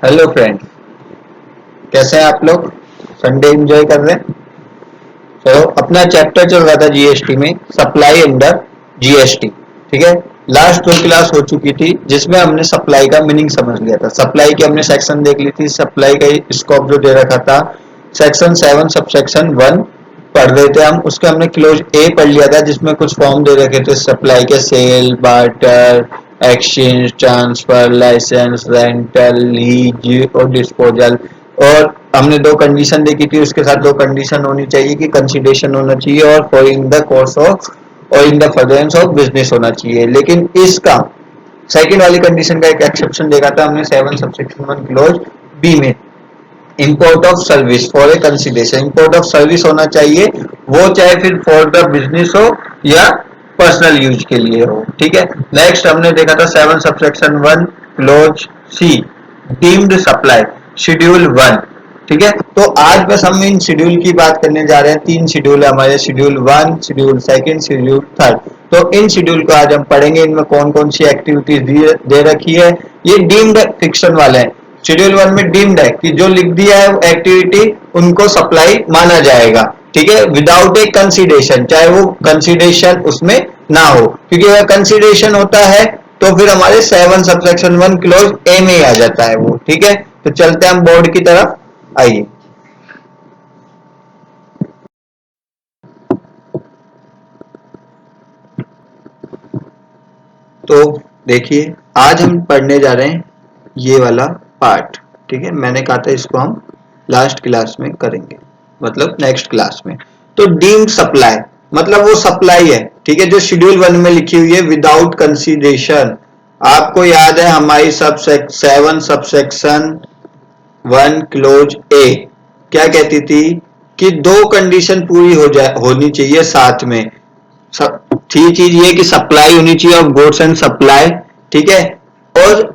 Hello friends, कैसे हैं आप लोग? संडे एंजॉय कर रहे हैं? तो अपना चैप्टर चल रहा था जीएसटी में, सप्लाई अंडर जीएसटी। ठीक है। लास्ट दो क्लास हो चुकी थी जिसमें हमने सप्लाई का मीनिंग समझ लिया था। सप्लाई की हमने सेक्शन देख ली थी, सप्लाई का स्कोप जो दे रखा था सेक्शन 7 सबसेक्शन 1 पढ़ रहे थे हम। उसके हमने क्लोज ए पढ़ लिया था जिसमें कुछ फॉर्म दे रखे थे सप्लाई के, sale, barter, exchange, transfer, licence, rental, lease और डिस्पोजल। और हमने दो कंडीशन देखी थी, उसके साथ दो कंडीशन होनी चाहिए कि कंसिडरेशन होना चाहिए और फॉलोइंग द कोर्स ऑफ और in the furtherance of business होना चाहिए। लेकिन इसका सेकंड वाली कंडीशन का एक एक्सेप्शन देखा था हमने 7 सबसेक्शन 1 क्लोज बी में, import of service for a consideration. Import of service होना चाहिए, वो चाहे फिर फॉर द बिजनेस हो या पर्सनल यूज के लिए हो। ठीक है। नेक्स्ट हमने देखा था 7 subsection 1 close C, deemed supply, schedule 1। ठीक है। तो आज बस हम इन शेड्यूल की बात करने जा रहे हैं। 3 शेड्यूल है हमारे, शेड्यूल 1, शेड्यूल 2, शेड्यूल 3। तो इन शेड्यूल को आज हम पढ़ेंगे। इनमें कौन कौन सी एक्टिविटीज दे रखी है। ये डीम्ड फिक्शन वाले हैं। शेड्यूल 1 में डीम्ड है कि जो लिख दिया है एक्टिविटी उनको सप्लाई माना जाएगा। ठीक है, विदाउट ए कंसिडरेशन, चाहे वो कंसिडरेशन उसमें ना हो, क्योंकि अगर कंसिडरेशन होता है तो फिर हमारे 7 सबसेक्शन 1 क्लोज ए में ही आ जाता है वो। ठीक है। तो चलते हैं हम बोर्ड की तरफ, आइए। तो देखिए, आज हम पढ़ने जा रहे हैं ये वाला पार्ट। ठीक है, मैंने कहा था इसको हम लास्ट क्लास में करेंगे, मतलब नेक्स्ट क्लास में। तो डीम्ड सप्लाई मतलब वो सप्लाई है, ठीक है, जो शेड्यूल 1 में लिखी हुई है विदाउट कंसीडरेशन। आपको याद है हमारी 7 सबसेक्शन 1 क्लोज ए क्या कहती थी कि दो कंडीशन पूरी होनी चाहिए साथ में। थी चीज ये कि सप्लाई होनी चाहिए ऑफ गुड्स एंड सप्लाई। ठीक है। और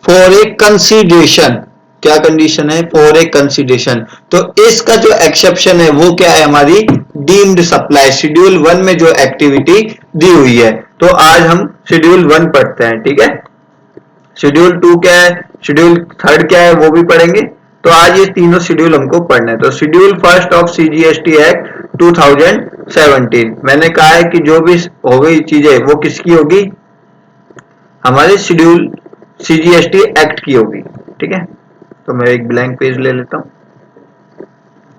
फॉर ए कंसीडरेशन, क्या कंडीशन है? For a consideration. तो इसका जो एक्सेप्शन है वो क्या है? हमारी डीम्ड सप्लाई, शेड्यूल 1 में जो एक्टिविटी दी हुई है। तो आज हम शेड्यूल 1 पढ़ते हैं। ठीक है। शेड्यूल 2 क्या है, शेड्यूल 3 क्या है, वो भी पढ़ेंगे। तो आज ये तीनों शेड्यूल हमको पढ़ने हैं। तो schedule first of CGST act 2017, मैंने कहा है कि जो भी हो गई चीजें वो किसकी होगी? हमारे शेड्यूल सीजीएसटी एक्ट की होगी। ठीक है। तो मैं एक ब्लैंक पेज ले लेता हूँ।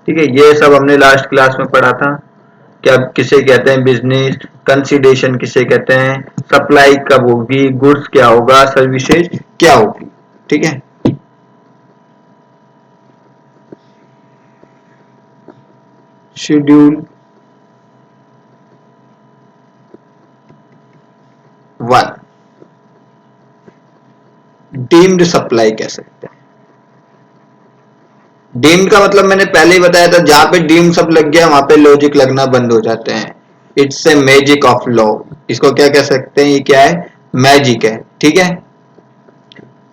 ठीक है, ये सब हमने लास्ट क्लास में पढ़ा था। क्या किसे कहते हैं बिजनेस, कंसिडरेशन किसे कहते हैं, सप्लाई कब होगी, गुड्स क्या होगा, सर्विसेज क्या होगी। ठीक है। शेड्यूल 1 डीम्ड सप्लाई कह सकते हैं। डीम्ड का मतलब मैंने पहले ही बताया था, जहां पे डीम्ड सब लग गया वहां पे लॉजिक लगना बंद हो जाते हैं। It's a magic of law, इसको क्या कह सकते हैं? ये क्या है? मैजिक है। ठीक है।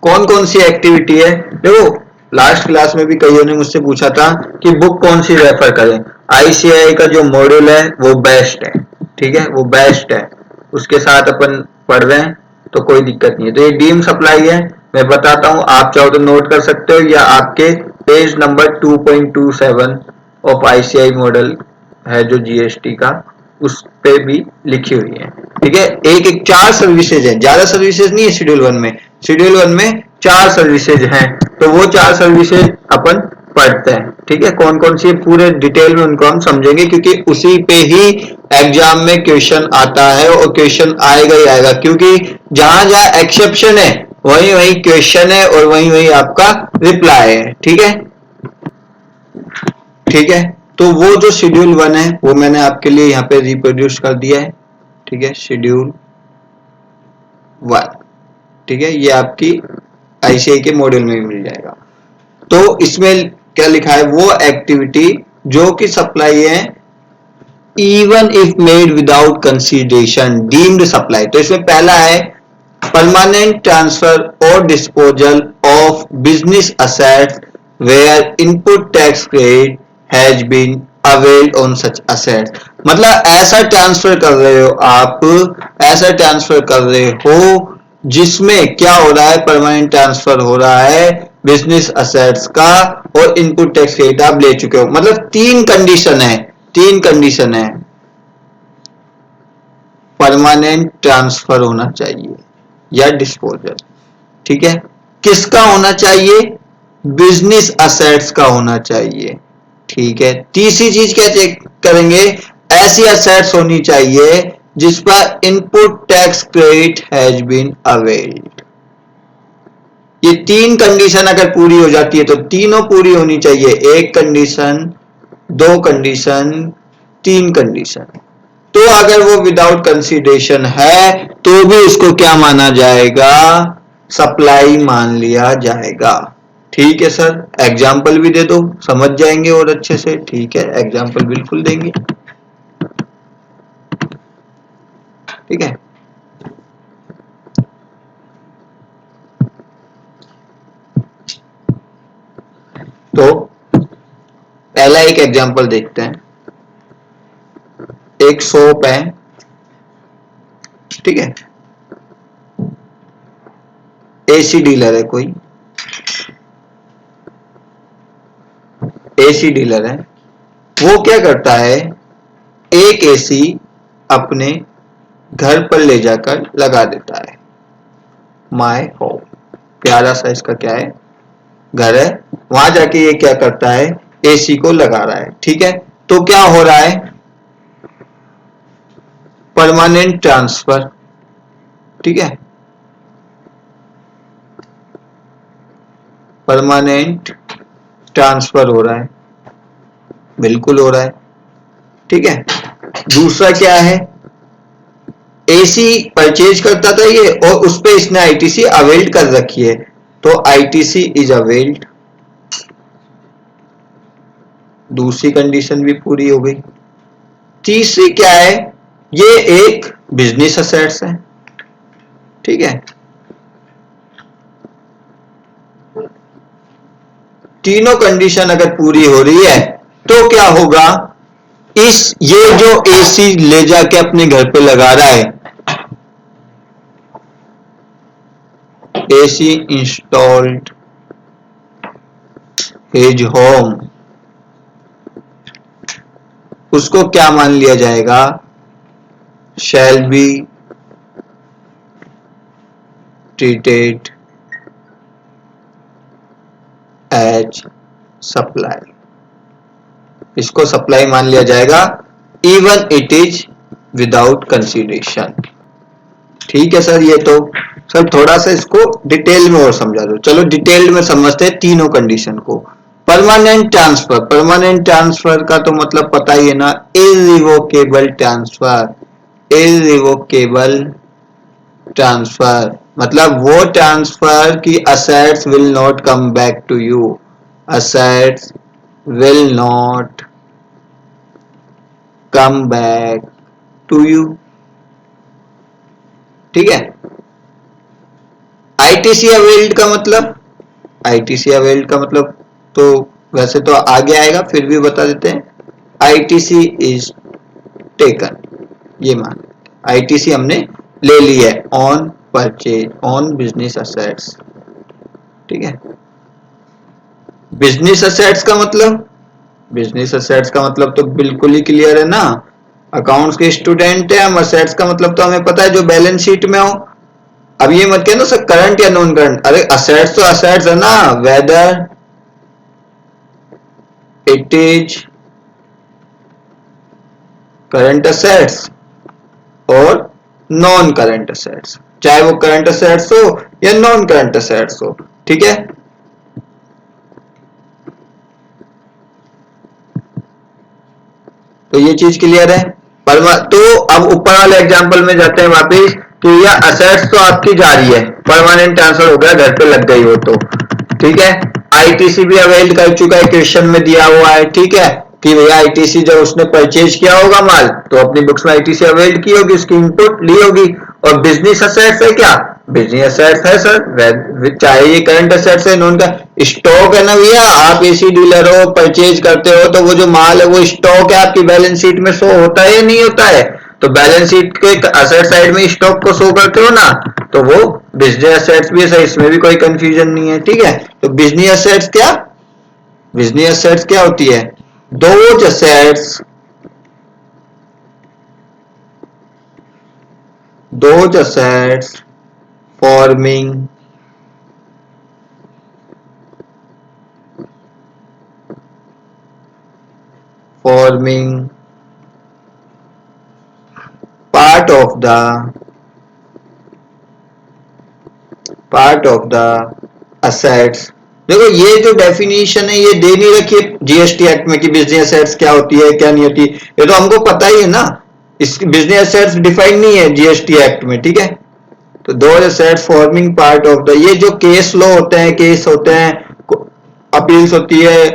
कौन कौन सी एक्टिविटी है? देखो, लास्ट क्लास में भी कईयों ने मुझसे पूछा था कि बुक कौन सी रेफर करें। आईसीआई का जो मॉड्यूल है वो बेस्ट है। ठीक है, वो बेस्ट है, उसके साथ अपन पढ़ रहे हैं तो कोई दिक्कत नहीं है। तो ये डीम सप्लाई है, मैं बताता हूँ, आप चाहो तो नोट कर सकते हो या आपके page number 2.27 of ICI model है जो जीएसटी का, उस पे भी लिखी हुई है। ठीक है। एक एक 4 सर्विसेज है, ज्यादा सर्विसेज नहीं है शेड्यूल 1 में। शेड्यूल 1 में 4 सर्विसेज हैं, तो वो 4 सर्विसेज अपन पढ़ते हैं। ठीक है, कौन कौन सी पूरे डिटेल में उनको हम समझेंगे, क्योंकि उसी पे ही एग्जाम में क्वेश्चन आता है और क्वेश्चन आएगा ही आएगा, क्योंकि जहां जहां एक्सेप्शन है वही वही क्वेश्चन है और वही वही आपका रिप्लाई है। ठीक है। ठीक है। तो वो जो शेड्यूल 1 है वो मैंने आपके लिए यहाँ पे रिप्रोड्यूस कर दिया है। ठीक है, शेड्यूल 1। ठीक है, ये आपकी आईसीआई के मॉड्यूल में भी मिल जाएगा। तो इसमें क्या लिखा है? वो एक्टिविटी जो कि सप्लाई है even if made without consideration, deemed supply. तो इसमें पहला है परमानेंट ट्रांसफर और disposal of business assets where input tax credit has been availed on such assets. मतलब ऐसा ट्रांसफर कर रहे हो आप, ऐसा ट्रांसफर कर रहे हो जिसमें क्या हो रहा है? परमानेंट ट्रांसफर हो रहा है, बिजनेस असेट्स का और इनपुट टैक्स क्रेडिट आप ले चुके हो। मतलब तीन कंडीशन है। परमानेंट ट्रांसफर होना चाहिए या डिस्पोजल, ठीक है। किसका होना चाहिए? बिजनेस असेट्स का होना चाहिए, ठीक है। तीसरी चीज क्या चेक करेंगे? ऐसी असेट्स होनी चाहिए जिस पर input tax credit has been availed. ये तीन कंडीशन अगर पूरी हो जाती है तो तीनों पूरी होनी चाहिए। एक कंडीशन, दो कंडीशन, तीन कंडीशन। तो अगर वो विदाउट कंसीडरेशन है तो भी उसको क्या माना जाएगा? सप्लाई मान लिया जाएगा, ठीक है सर। एग्जाम्पल भी दे दो, समझ जाएंगे और अच्छे से, ठीक है। एग्जाम्पल बिल्कुल देंगे, ठीक है। तो पहला एक एग्जाम्पल देखते हैं। एक सोप है, ठीक है। एसी डीलर है कोई, एसी डीलर है। वो क्या करता है? एक एसी अपने घर पर ले जाकर लगा देता है। माय होम, प्यारा सा इसका क्या है? घर है। वहां जाके ये क्या करता है? एसी को लगा रहा है, ठीक है। तो क्या हो रहा है? परमानेंट ट्रांसफर, ठीक है। परमानेंट ट्रांसफर हो रहा है, बिल्कुल हो रहा है, ठीक है। दूसरा क्या है? एसी परचेज करता था ये और उस पे इसने आईटीसी अवेल्ड कर रखी है, तो आईटीसी इज अवेल्ड। दूसरी कंडीशन भी पूरी हो गई। तीसरी क्या है? ये एक बिजनेस असेट्स है, ठीक है। तीनों कंडीशन अगर पूरी हो रही है तो क्या होगा? ये जो एसी ले जाके अपने घर पे लगा रहा है, एसी इंस्टॉल्ड हिज होम, उसको क्या मान लिया जाएगा? Shall be treated as supply. इसको सप्लाई मान लिया जाएगा even it is without consideration, ठीक है सर। ये तो सर थोड़ा सा इसको डिटेल में और समझा दो। चलो डिटेल में समझते हैं तीनों कंडीशन को। परमानेंट ट्रांसफर, परमानेंट ट्रांसफर का तो मतलब पता ही है ना, इररिवोकेबल ट्रांसफर। इररिवोकेबल ट्रांसफर मतलब वो ट्रांसफर की assets will not come back to you, assets will not come back to you, ठीक है। आईटीसी अवेल्ड का मतलब, आईटीसी अवेल्ड का मतलब तो वैसे तो आगे आएगा, फिर भी बता देते हैं। आईटीसी इज टेकन, ये मान आईटीसी हमने ले ली है on purchase, on business assets, ठीक है। बिजनेस असेट्स का मतलब, बिजनेस असेट्स का मतलब तो बिल्कुल ही क्लियर है ना। अकाउंट्स के स्टूडेंट है हम, असेट्स का मतलब तो हमें पता है जो बैलेंस शीट में हो। अब ये मत कहना सर करंट या नॉन करंट, अरे असेट्स तो असेट्स है ना, weather it is current assets और नॉन करंट असेट्स, चाहे वो करंट असेट्स हो या नॉन करंट असेट्स हो, ठीक है। तो ये चीज क्लियर है। तो अब ऊपर वाले एग्जांपल में जाते हैं वापिस कि यह असेट्स तो आपकी जा रही है, परमानेंट ट्रांसफर हो गया, घर पे लग गई हो तो, ठीक है। आईटीसी भी अवेल कर चुका है, क्वेश्चन में दिया हुआ है, ठीक है, कि भैया आईटीसी जब उसने परचेज किया होगा माल तो अपनी बुक्स में आईटीसी अवेल्ड की होगी, उसकी इनपुट ली होगी। और बिजनेस असेट्स है क्या? बिजनेस असेट्स है सर, चाहे ये करंट असेट्स है नॉन का। स्टॉक है ना भैया, आप एसी डीलर हो, परचेज करते हो तो वो जो माल है वो स्टॉक है, आपकी बैलेंस शीट में शो होता है या नहीं होता है? तो बैलेंस शीट के असेट साइड में स्टॉक को शो करते हो ना, तो वो बिजनेस एसेट्स भी है सर, इसमें भी कोई कंफ्यूजन नहीं है, ठीक है। तो बिजनेस एसेट्स क्या, बिजनेस एसेट्स क्या होती है, those assets, those assets forming forming part of the part of the assets. देखो ये जो डेफिनेशन है ये दे नहीं रखी है जीएसटी एक्ट में कि बिजनेस एसेट्स क्या होती है क्या नहीं होती, ये तो हमको पता ही है ना, इस बिजनेस एसेट्स डिफाइन नहीं है जीएसटी एक्ट में, ठीक है। तो दो assets forming part of the, ये जो केस लॉ होते हैं, केस होते हैं, अपील्स होती है,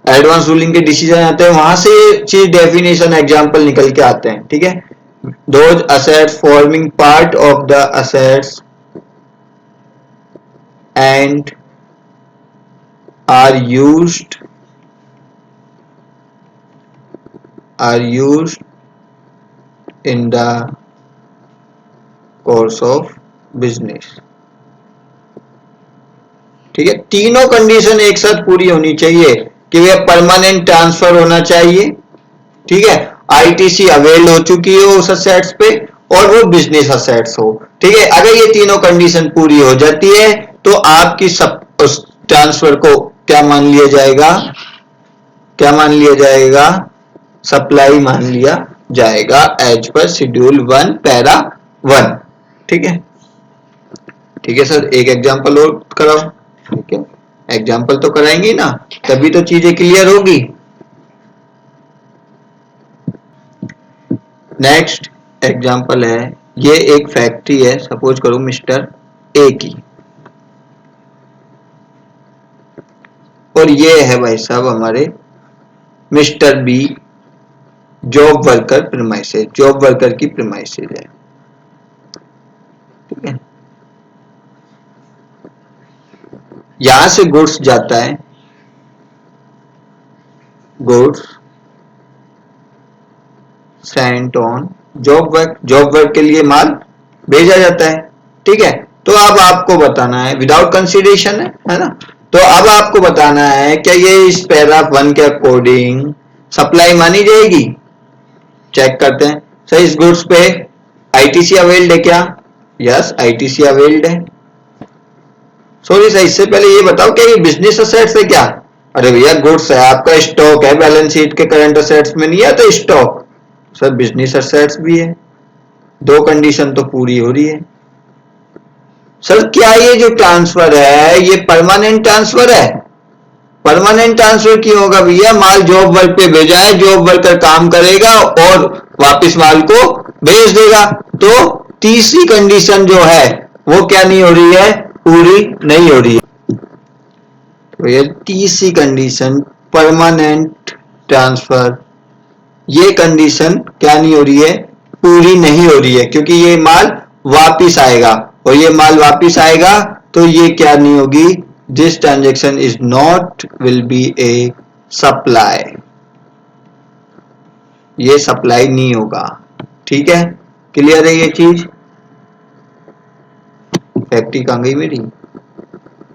एडवांस रूलिंग के डिसीजन आते हैं, वहां से ये चीज डेफिनेशन एग्जांपल निकल के आते हैं, ठीक है। Those assets forming part of the assets and are used in the course of business, ठीक है। तीनों कंडीशन एक साथ पूरी होनी चाहिए कि वह परमानेंट ट्रांसफर होना चाहिए, ठीक है, आईटीसी अवेल हो चुकी हो उस असेट्स पे, और वो बिजनेस असेट्स हो, ठीक है। अगर ये तीनों कंडीशन पूरी हो जाती है तो आपकी सब उस ट्रांसफर को क्या मान लिया जाएगा, क्या मान लिया जाएगा, सप्लाई मान लिया जाएगा एज पर शेड्यूल 1 पैरा 1, ठीक है। ठीक है सर, एक एग्जांपल और कराओ, ठीक है, एग्जांपल तो कराएंगे ना, तभी तो चीजें क्लियर होगी। नेक्स्ट एग्जांपल है, ये एक फैक्ट्री है, सपोज करो मिस्टर ए की, और ये है भाई साहब हमारे mister B job worker premises, job worker की प्रीमाइसेस है, ठीक है। यहां से गुड्स जाता है, goods sent on job work, job work के लिए माल भेजा जाता है, ठीक है। तो अब आपको बताना है, विदाउट कंसिडरेशन है ना, तो अब आपको बताना है क्या ये इस पैराग्राफ 1 के अकॉर्डिंग सप्लाई मानी जाएगी। चेक करते हैं सर, इस गुड्स पे आईटीसी अवेल्ड है क्या, यस आईटीसी अवेल्ड है। सॉरी सर, इससे पहले ये बताओ क्या ये बिजनेस असेट्स है क्या, अरे भैया गुड्स है, आपका स्टॉक है, बैलेंस शीट के करंट असेट्स में नहीं आता स्टॉक, सर बिजनेस असेट्स भी है, दो कंडीशन तो पूरी हो रही है। सर क्या ये जो ट्रांसफर है ये परमानेंट ट्रांसफर है, परमानेंट ट्रांसफर क्यों होगा भैया, माल जॉब वर्क पे भेजा है, जॉब वर्कर काम करेगा और वापस माल को भेज देगा, तो तीसरी कंडीशन जो है वो क्या नहीं हो रही है, पूरी नहीं हो रही है। तो ये तीसरी कंडीशन परमानेंट ट्रांसफर, ये कंडीशन क्या नहीं हो रही है, पूरी नहीं हो रही है, क्योंकि ये माल वापिस आएगा, और ये माल वापिस आएगा तो ये क्या नहीं होगी, this transaction is not will be A supply, ये सप्लाई नहीं होगा, ठीक है। क्लियर है ये चीज। फैक्ट्री कहां गई मेरी,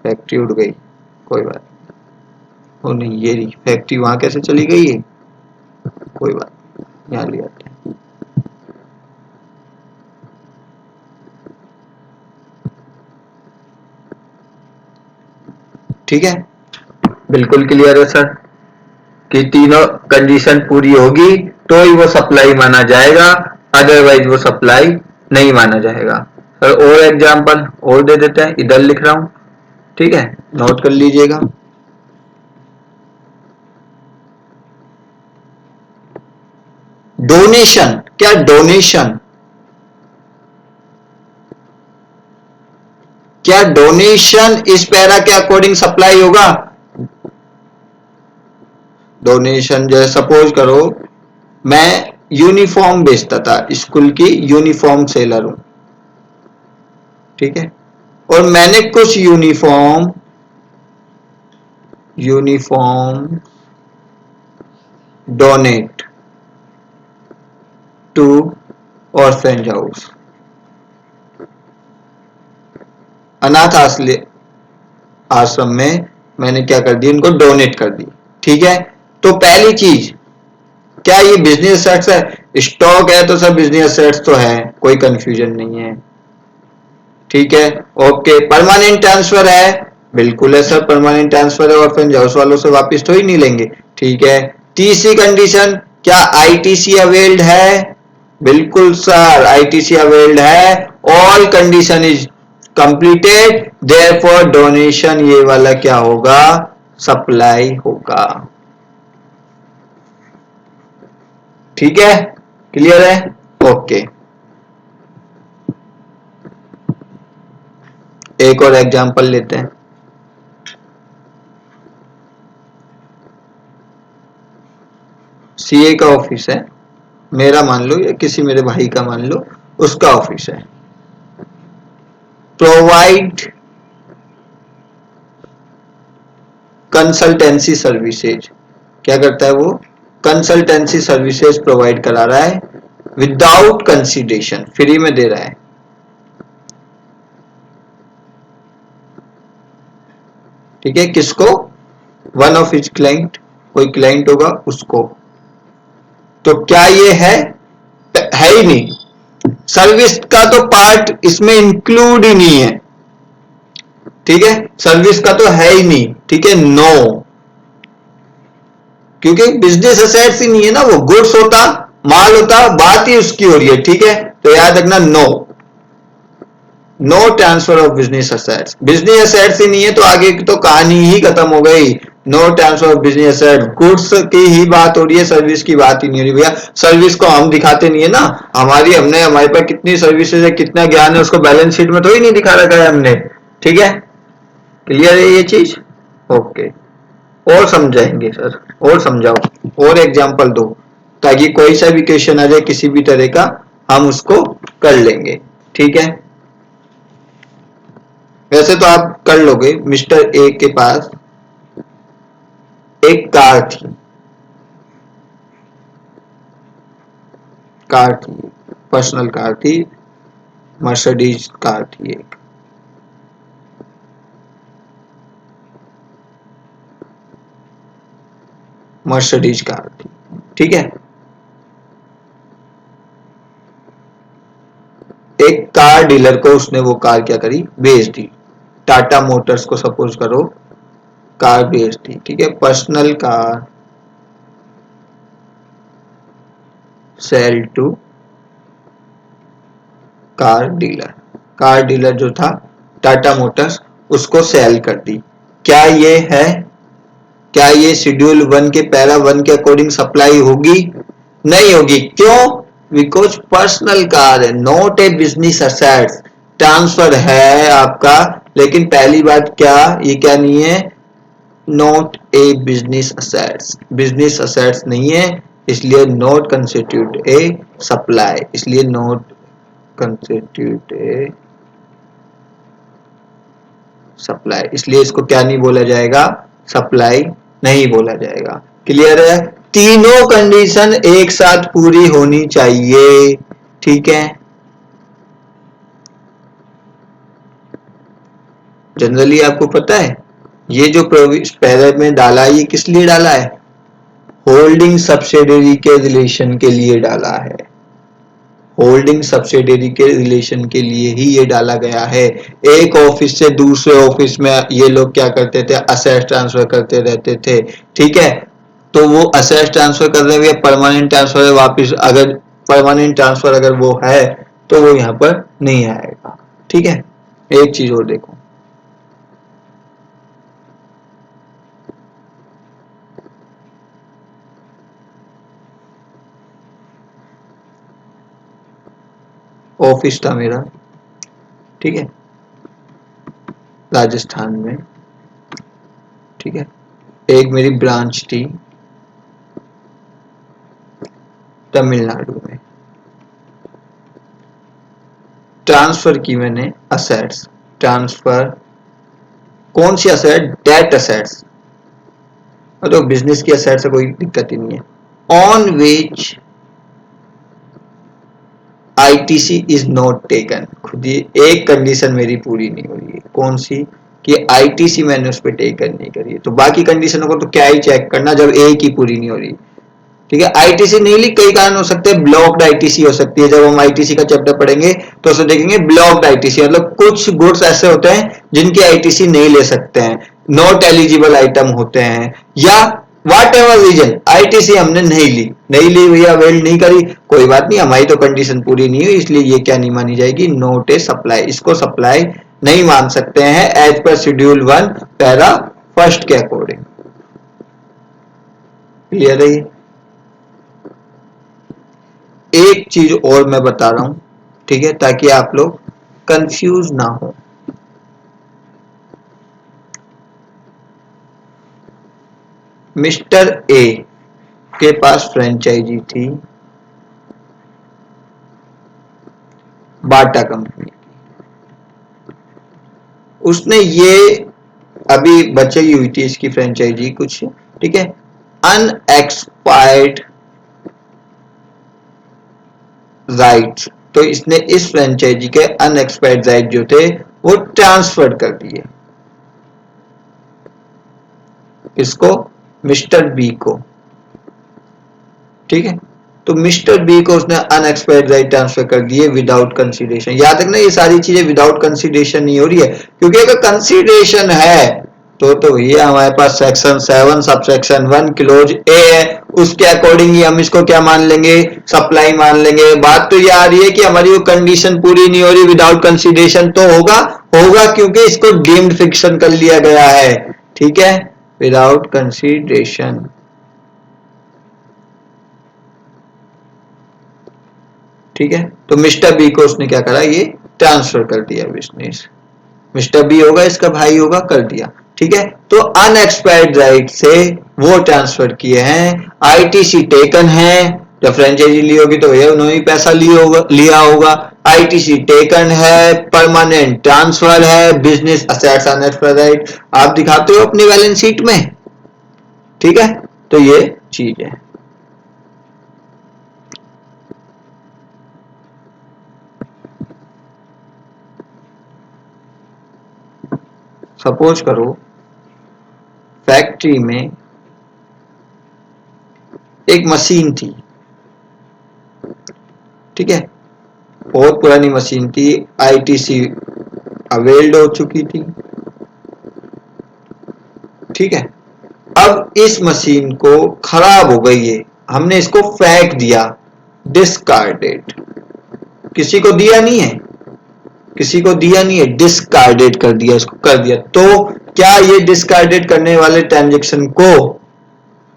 फैक्ट्री उड़ गई, कोई बात, ओ नहीं ये रही फैक्ट्री, वहां कैसे चली गई है, कोई बात, यहाँ ले आते हैं। ठीक है, बिल्कुल क्लियर है सर, कि तीनों कंडीशन पूरी होगी तो ही वो सप्लाई माना जाएगा, अदरवाइज वो सप्लाई नहीं माना जाएगा। सर और एग्जांपल और दे देते हैं, इधर लिख रहा हूं, ठीक है, नोट कर लीजिएगा। डोनेशन, क्या डोनेशन, क्या डोनेशन इस पैरा के अकॉर्डिंग सप्लाई होगा, डोनेशन जो सपोज करो मैं यूनिफॉर्म बेचता था, स्कूल की यूनिफॉर्म सेलर हूं, ठीक है, और मैंने कुछ uniform uniform donate to orphanage house, अनाथ आश्रम में मैंने क्या कर दी, उनको डोनेट कर दी। ठीक है, तो पहली चीज, क्या ये बिजनेस एसेट्स है? स्टॉक है तो सब बिजनेस एसेट्स तो है, कोई कंफ्यूजन नहीं है। ठीक है, ओके। परमानेंट ट्रांसफर है, बिल्कुल है सर, परमानेंट ट्रांसफर है, और फिर हाउस वालों से वापस तो ही नहीं लेंगे। ठीक है, तीसरी कंडीशन, क्या आईटीसी अवेल्ड है? बिल्कुल सर, आईटीसी अवेल्ड है। All condition is completed, therefore donation ये वाला क्या होगा, सप्लाई होगा। ठीक है, क्लियर है, ओके। एक और एग्जांपल लेते हैं। सीए का ऑफिस है, मेरा मान लो या किसी मेरे भाई का मान लो, उसका ऑफिस है। प्रोवाइड कंसल्टेंसी सर्विसेज, क्या करता है वो, कंसल्टेंसी सर्विसेज प्रोवाइड करा रहा है विदाउट कंसिडरेशन, फ्री में दे रहा है। ठीक है, किसको, वन ऑफ हिज क्लाइंट, कोई क्लाइंट होगा उसको। तो क्या ये है ही नहीं, सर्विस का तो पार्ट इसमें इंक्लूड ही नहीं है। ठीक है, सर्विस का तो है ही नहीं। ठीक है, नो, क्योंकि बिजनेस असेट्स ही नहीं है ना, वो गुड्स होता, माल होता, बात ही उसकी हो रही है। ठीक है, तो याद रखना, no, no transfer of business assets. Business assets ही नहीं है तो आगे की तो कहानी ही खत्म हो गई। No transfer of business assets, goods की ही बात हो रही है, सर्विस की बात ही नहीं हो रही। भैया सर्विस को हम दिखाते नहीं है ना, हमने हमारे पास कितनी सर्विसेज है, कितना ज्ञान है, उसको बैलेंस शीट में तो ही नहीं दिखा रखा है हमने। ठीक है, क्लियर है ये चीज, ओके। और समझाएंगे सर, और समझाओ, और एग्जांपल दो, ताकि कोई सा भी क्वेश्चन आ जाए किसी भी तरह का, हम उसको कर लेंगे। ठीक है, वैसे तो आप कर लोगे। मिस्टर ए के पास एक कार थी, पर्सनल कार थी, मर्सिडीज कार थी एक। मर्सिडीज कार थी, ठीक है। एक कार डीलर को उसने वो कार क्या करी, बेच दी। टाटा मोटर्स को सपोज करो कार बेच दी। ठीक है, personal car sale to car dealer जो था टाटा मोटर्स, उसको सेल कर दी। क्या ये है, क्या ये शेड्यूल 1 के पैरा 1 के अकॉर्डिंग सप्लाई होगी? नहीं होगी, क्यों? बिकॉज पर्सनल कार है, not a business assets. Transfer है आपका, लेकिन पहली बात क्या, ये क्या नहीं है, not a business assets, business assets नहीं है, इसलिए नॉट कंस्टिट्यूट ए सप्लाई, इसलिए नॉट कंस्टिट्यूट ए सप्लाई, इसलिए इसको क्या नहीं बोला जाएगा, सप्लाई नहीं बोला जाएगा। क्लियर है, तीनों कंडीशन एक साथ पूरी होनी चाहिए। ठीक है, जनरली आपको पता है ये जो पैरा में डाला है, ये किस लिए डाला है, होल्डिंग सब्सिडियरी के रिलेशन के लिए डाला है। होल्डिंग सब्सिडियरी के रिलेशन के लिए ही ये डाला गया है। एक ऑफिस से दूसरे ऑफिस में ये लोग क्या करते थे, असेट ट्रांसफर करते रहते थे। ठीक है, तो वो असेट ट्रांसफर कर रहे हुए परमानेंट ट्रांसफर है वापिस, अगर परमानेंट ट्रांसफर अगर वो है तो वो यहाँ पर नहीं आएगा। ठीक है, एक चीज और देखो, ऑफिस था मेरा, ठीक है, राजस्थान में। ठीक है, एक मेरी ब्रांच थी तमिलनाडु में। ट्रांसफर की मैंने असेट्स, ट्रांसफर कौन सी असेट, डेट असेट्स, तो बिजनेस की असेट से कोई दिक्कत ही नहीं है। On which ITC is not taken, खुद ही एक कंडीशन मेरी पूरी नहीं हो रही है, कौन सी, कि ITC मैंने उस पर टेकन नहीं करी है, तो बाकी कंडीशनों को तो क्या ही चेक करना जब एक ही पूरी नहीं हो रही। ठीक है, ITC नहीं ली, कई कारण हो सकते हैं, ब्लॉक्ड ITC हो सकती है, जब हम ITC का चैप्टर पढ़ेंगे तो उसमें देखेंगे ब्लॉक्ड ITC मतलब कुछ गुड्स ऐसे होते हैं जिनकी ITC नहीं ले सकते हैं, नॉट एलिजिबल आइटम होते हैं, या वाट एवर रीजन ITC हमने नहीं ली भैया, वेल्ड नहीं करी, कोई बात नहीं, हमारी तो कंडीशन पूरी नहीं हुई, इसलिए ये क्या नहीं मानी जाएगी, नोट ए सप्लाई, इसको सप्लाई नहीं मान सकते हैं as per schedule 1 para first के अकॉर्डिंग। क्लियर है? एक चीज और मैं बता रहा हूं, ठीक है, ताकि आप लोग कंफ्यूज ना हो। मिस्टर ए के पास फ्रेंचाइजी थी बाटा कंपनी, उसने ये अभी बची हुई थी इसकी फ्रेंचाइजी कुछ, ठीक है, अनएक्सपायर्ड राइट्स, तो इसने इस फ्रेंचाइजी के अनएक्सपायर्ड राइट जो थे वो ट्रांसफर कर दिए, इसको, मिस्टर बी को। ठीक है, तो मिस्टर बी को उसने अनएक्सपायर्ड राइट ट्रांसफर कर दिए विदाउट कंसीडरेशन। याद रखना ये सारी चीजें विदाउट कंसीडरेशन नहीं हो रही है, क्योंकि अगर कंसीडरेशन है तो भैया हमारे पास सेक्शन 7 सब सेक्शन 1 क्लोज ए है, उसके अकॉर्डिंग ही हम इसको क्या मान लेंगे, सप्लाई मान लेंगे। बात तो ये आ रही है कि हमारी वो कंडीशन पूरी नहीं हो रही, विदाउट कंसीडरेशन तो होगा क्योंकि इसको डीम्ड फिक्शन कर लिया गया है। ठीक है, विदाउट कंसीडरेशन। ठीक है, तो मिस्टर बी को उसने क्या करा, ये ट्रांसफर कर दिया बिजनेस, मिस्टर बी होगा इसका भाई होगा, कर दिया। ठीक है, तो अनएक्सपायर्ड राइट से वो ट्रांसफर किए हैं, आईटीसी टेकन है, जब फ्रेंचाइजी ली होगी तो भैया उन्होंने पैसा लिया होगा, आईटीसी टेकन है, परमानेंट ट्रांसफर है, बिजनेस असेट्स अनएक्सपायर्ड राइट आप दिखाते हो अपनी बैलेंस शीट में। ठीक है, तो ये चीज है। सपोज करो फैक्ट्री में एक मशीन थी, ठीक है, बहुत पुरानी मशीन थी, आईटीसी अवेल्ड हो चुकी थी। ठीक है, अब इस मशीन को खराब हो गई है, हमने इसको फेंक दिया, डिस्कार्डेड, किसी को दिया नहीं है, डिस्कार्डेड कर दिया, इसको कर दिया, तो क्या ये डिस्कार्डेड करने वाले ट्रांजैक्शन को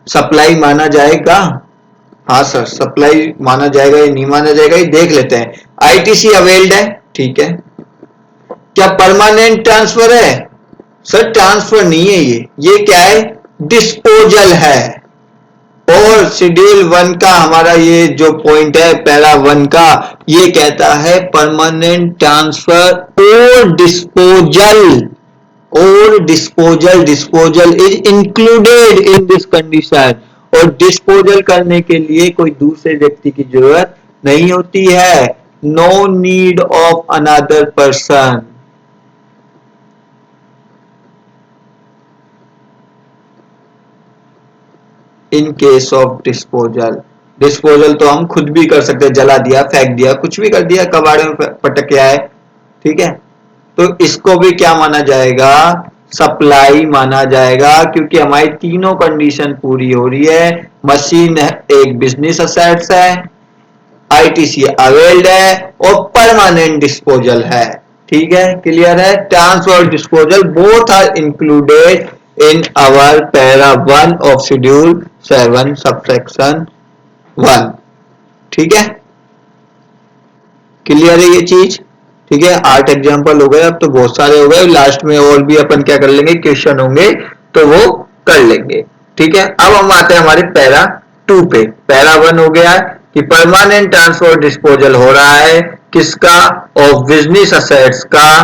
सप्लाई माना जाएगा? हाँ सर, सप्लाई माना जाएगा या नहीं माना जाएगा ये देख लेते हैं। आईटीसी अवेल्ड है, ठीक है, क्या परमानेंट ट्रांसफर है? सर ट्रांसफर नहीं है, ये क्या है, डिस्पोजल है। और शेड्यूल 1 का हमारा ये जो पॉइंट है पैरा 1 का, ये कहता है परमानेंट ट्रांसफर और disposal is included in this condition, और डिस्पोजल करने के लिए कोई दूसरे व्यक्ति की जरूरत नहीं होती है, no need of another person. In case of disposal तो हम खुद भी कर सकते हैं, जला दिया, फेंक दिया, कुछ भी कर दिया, कबाड़े में पटक के आए। ठीक है, तो इसको भी क्या माना जाएगा, सप्लाई माना जाएगा, क्योंकि हमारी तीनों कंडीशन पूरी हो रही है, मशीन एक बिजनेस असेट्स है, आईटीसी अवेल्ड है और परमानेंट डिस्पोजल है। ठीक है, क्लियर है, ट्रांसफर और disposal both are included in our para 1 of schedule 7 subsection 1। ठीक है, क्लियर है ये चीज? ठीक है, 8 एग्जांपल हो गए, अब तो बहुत सारे हो गए, लास्ट में और भी अपन क्या कर लेंगे, क्वेश्चन होंगे तो वो कर लेंगे। ठीक है, अब हम आते हैं हमारे पैरा 2 पे। पैरा 1 हो गया कि परमानेंट ट्रांसफर डिस्पोजल हो रहा है, किसका, ऑफ बिजनेस असेट्स का,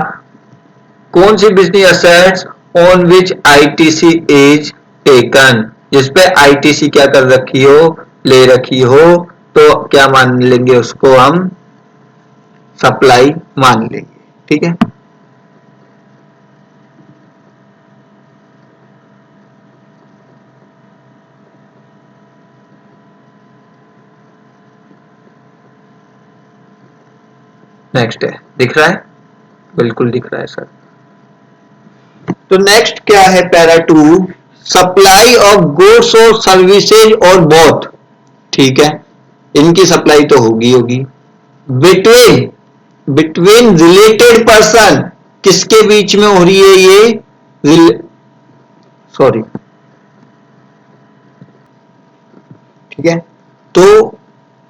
कौन सी business assets, on which ITC is taken, जिसपे आईटीसी क्या कर रखी हो, ले रखी हो, तो क्या मान लेंगे उसको हम, सप्लाई मान लेंगे। ठीक है, नेक्स्ट है, दिख रहा है, बिल्कुल दिख रहा है सर। तो नेक्स्ट क्या है, पैरा 2, सप्लाई ऑफ गुड्स और सर्विसेज और बोथ। ठीक है, इनकी सप्लाई तो होगी होगी। बिटवीन बिटवीन रिलेटेड पर्सन, किसके बीच में हो रही है ये, सॉरी, ठीक है, तो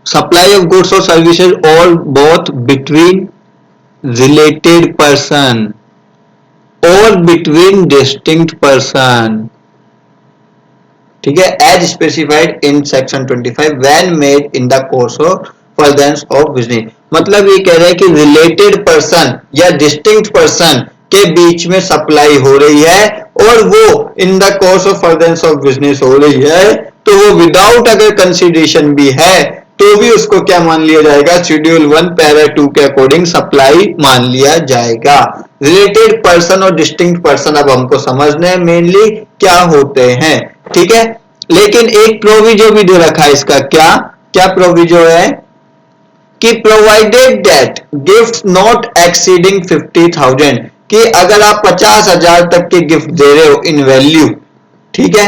सप्लाई ऑफ गुड्स और सर्विसेज और बोथ बिटवीन रिलेटेड पर्सन और बिटवीन डिस्टिंक्ट पर्सन। ठीक है, as specified in section 25 when made in the course of furtherance of business. मतलब ये कह रहा है कि रिलेटेड पर्सन या डिस्टिंक्ट पर्सन के बीच में सप्लाई हो रही है और वो in the course of furtherance of business हो रही है, तो वो विदाउट अगर कंसिडरेशन भी है तो भी उसको क्या मान लिया जाएगा, शेड्यूल 1 पैरा 2 के अकॉर्डिंग सप्लाई मान लिया जाएगा। रिलेटेड पर्सन और डिस्टिंक्ट पर्सन अब हमको समझना है मेनली क्या होते हैं। ठीक है, लेकिन एक प्रोविजो भी दे रखा है इसका, क्या क्या प्रोविजो है कि provided that gift not exceeding 50,000, कि अगर आप 50,000 तक के गिफ्ट दे रहे हो इन वैल्यू, ठीक है,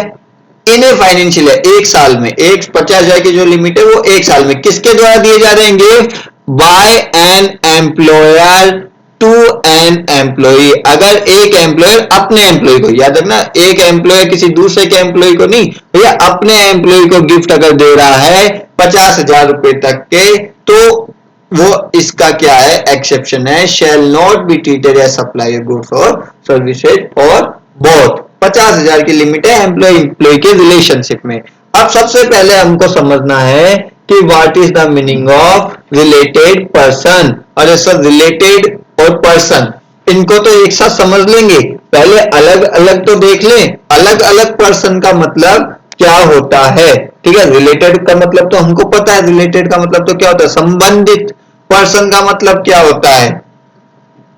इन ए फाइनेंशियल है, एक साल में, एक 50,000 की जो लिमिट है वो एक साल में किसके द्वारा दिए जा रहे हैं gift, by an employer to an employee. अगर एक एम्प्लॉयर अपने एम्प्लॉय को, याद रखना, एक एम्प्लॉयर किसी दूसरे के एम्प्लॉय को नहीं भैया, अपने एम्प्लॉय को गिफ्ट अगर दे रहा है 50,000 रुपए तक के, तो वो इसका क्या है, एक्सेप्शन है, shall not be treated as supply of goods और सर्विसेज और बोथ। 50,000 की लिमिट है एम्प्लॉय एम्प्लॉय के रिलेशनशिप में। अब सबसे पहले हमको समझना है कि what is the meaning of related person. और सर रिलेटेड और पर्सन इनको तो एक साथ समझ लेंगे, पहले अलग अलग तो देख लें, अलग अलग पर्सन का मतलब क्या होता है। ठीक है, रिलेटेड का मतलब तो हमको पता है, रिलेटेड का मतलब तो क्या होता है, संबंधित। पर्सन का मतलब क्या होता है,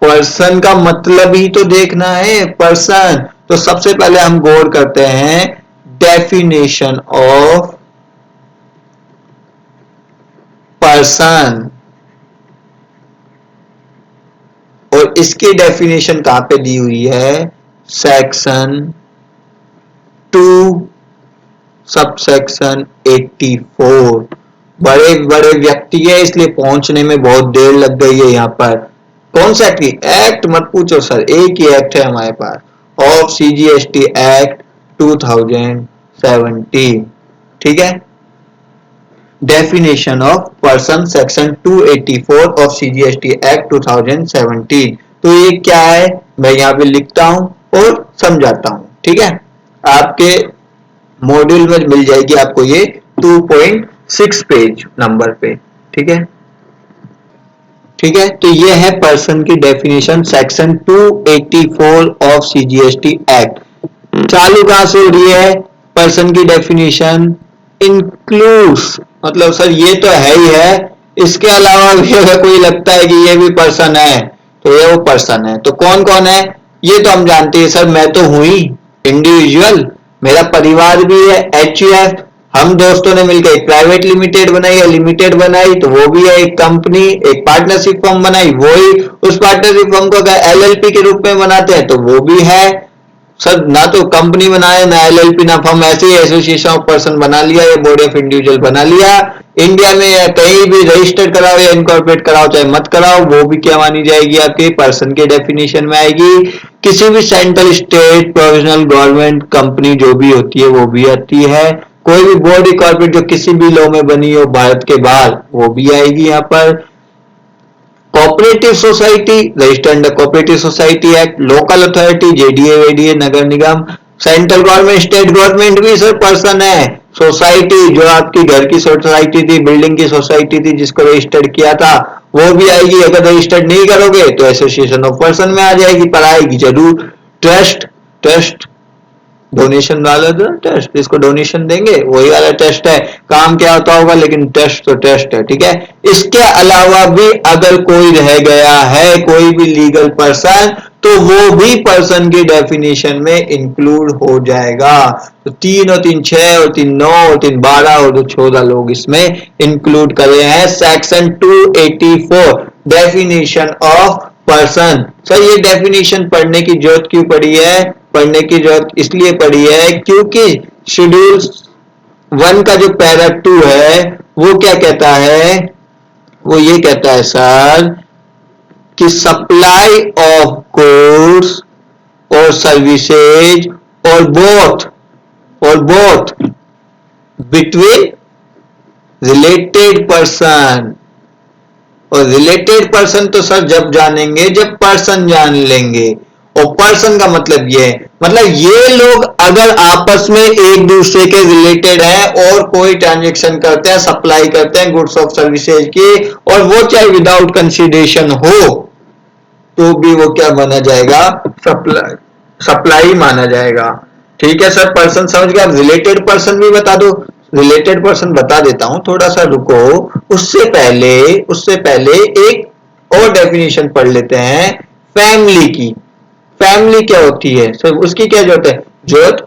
पर्सन का मतलब ही तो देखना है, पर्सन। तो सबसे पहले हम गौर करते हैं डेफिनेशन ऑफ पर्सन, और इसकी डेफिनेशन कहां पे दी हुई है, सेक्शन 2 सबसेक्शन 84। बड़े बड़े व्यक्ति है इसलिए पहुंचने में बहुत देर लग गई है यहाँ पर। कौन सा एक्ट मत पूछो सर, एक ही एक्ट है हमारे पास, ऑफ सीजीएसटी एक्ट 2017। ठीक है, definition of person section 284 of CGST act 2017। तो ये क्या है, मैं यहाँ पे लिखता हूं और समझाता हूं। ठीक है, आपके मॉड्यूल में मिल जाएगी आपको ये 2.6 पेज नंबर पे। ठीक है, ठीक है, तो ये है पर्सन की definition section 284 of CGST act. चालू कहां से हो रही है, पर्सन की डेफिनेशन इंक्लूड्स, मतलब सर ये तो है ही है, इसके अलावा भी अगर कोई लगता है कि ये भी पर्सन है तो ये वो पर्सन है। तो कौन कौन है ये तो हम जानते हैं सर, मैं तो हूं ही इंडिविजुअल, मेरा परिवार भी है एचयूएफ, हम दोस्तों ने मिलकर एक प्राइवेट लिमिटेड बनाई या लिमिटेड बनाई तो वो भी है एक कंपनी, एक पार्टनरशिप फर्म बनाई वो ही, उस पार्टनरशिप फर्म को अगर एलएलपी के रूप में बनाते हैं तो वो भी है सर, ना तो कंपनी बनाए ना एलएलपी ना फर्म, ऐसे ही एसोसिएशन ऑफ पर्सन बना लिया या बॉडी ऑफ इंडिविजुअल बना लिया, इंडिया में या कहीं भी रजिस्टर्ड कराओ या इनकॉर्पोरेट कराओ चाहे मत कराओ, वो भी क्या मानी जाएगी, आपके पर्सन के डेफिनेशन में आएगी। किसी भी central state provisional government company जो भी होती है वो भी आती है, कोई भी बॉडी कॉर्पोरेट जो किसी भी लॉ में बनी हो भारत के बाहर वो भी आएगी यहाँ पर। Cooperative society registered under cooperative society act, local authority JDA VDA नगर निगम, सेंट्रल गवर्नमेंट स्टेट गवर्नमेंट भी सर पर्सन है। सोसाइटी जो आपकी घर की सोसाइटी थी, बिल्डिंग की सोसाइटी थी जिसको रजिस्टर्ड किया था वो भी आएगी, अगर रजिस्टर्ड नहीं करोगे तो एसोसिएशन ऑफ पर्सन में आ जाएगी, पर आएगी जरूर। ट्रस्ट, ट्रस्ट डोनेशन वाला जो टेस्ट, इसको डोनेशन देंगे वही वाला टेस्ट है, काम क्या होता होगा लेकिन टेस्ट तो टेस्ट है, ठीक है। इसके अलावा भी अगर कोई रह गया है, कोई भी लीगल पर्सन, तो वो भी पर्सन की डेफिनेशन में इंक्लूड हो जाएगा। तो 3 और 3 6 और 3 9 और 3 12 और 14 लोग इसमें इंक्लूड कर रहे हैं। Section 284 definition of person. Sir ये डेफिनेशन पढ़ने की जरूरत क्यों पड़ी है? पढ़ने की जरूरत इसलिए पड़ी है क्योंकि शेड्यूल 1 का जो पैरा 2 है वो क्या कहता है? वो ये कहता है सर कि सप्लाई ऑफ गुड्स और सर्विसेज और बोथ बिटवीन रिलेटेड पर्सन। और रिलेटेड पर्सन तो सर जब जानेंगे जब पर्सन जान लेंगे। और पर्सन का मतलब ये है, मतलब ये लोग अगर आपस में एक दूसरे के रिलेटेड है और कोई ट्रांजेक्शन करते हैं, सप्लाई करते हैं गुड्स ऑफ सर्विसेज की, और वो चाहे विदाउट कंसिडरेशन हो, तो भी वो क्या माना जाएगा? सप्लाई माना जाएगा। ठीक है सर, पर्सन समझ गया। रिलेटेड पर्सन भी बता दो। रिलेटेड पर्सन बता देता हूं, थोड़ा सा रुको। उससे पहले एक और डेफिनेशन पढ़ लेते हैं फैमिली की। फैमिली क्या होती है सर? उसकी क्या जरूरत है? जरूरत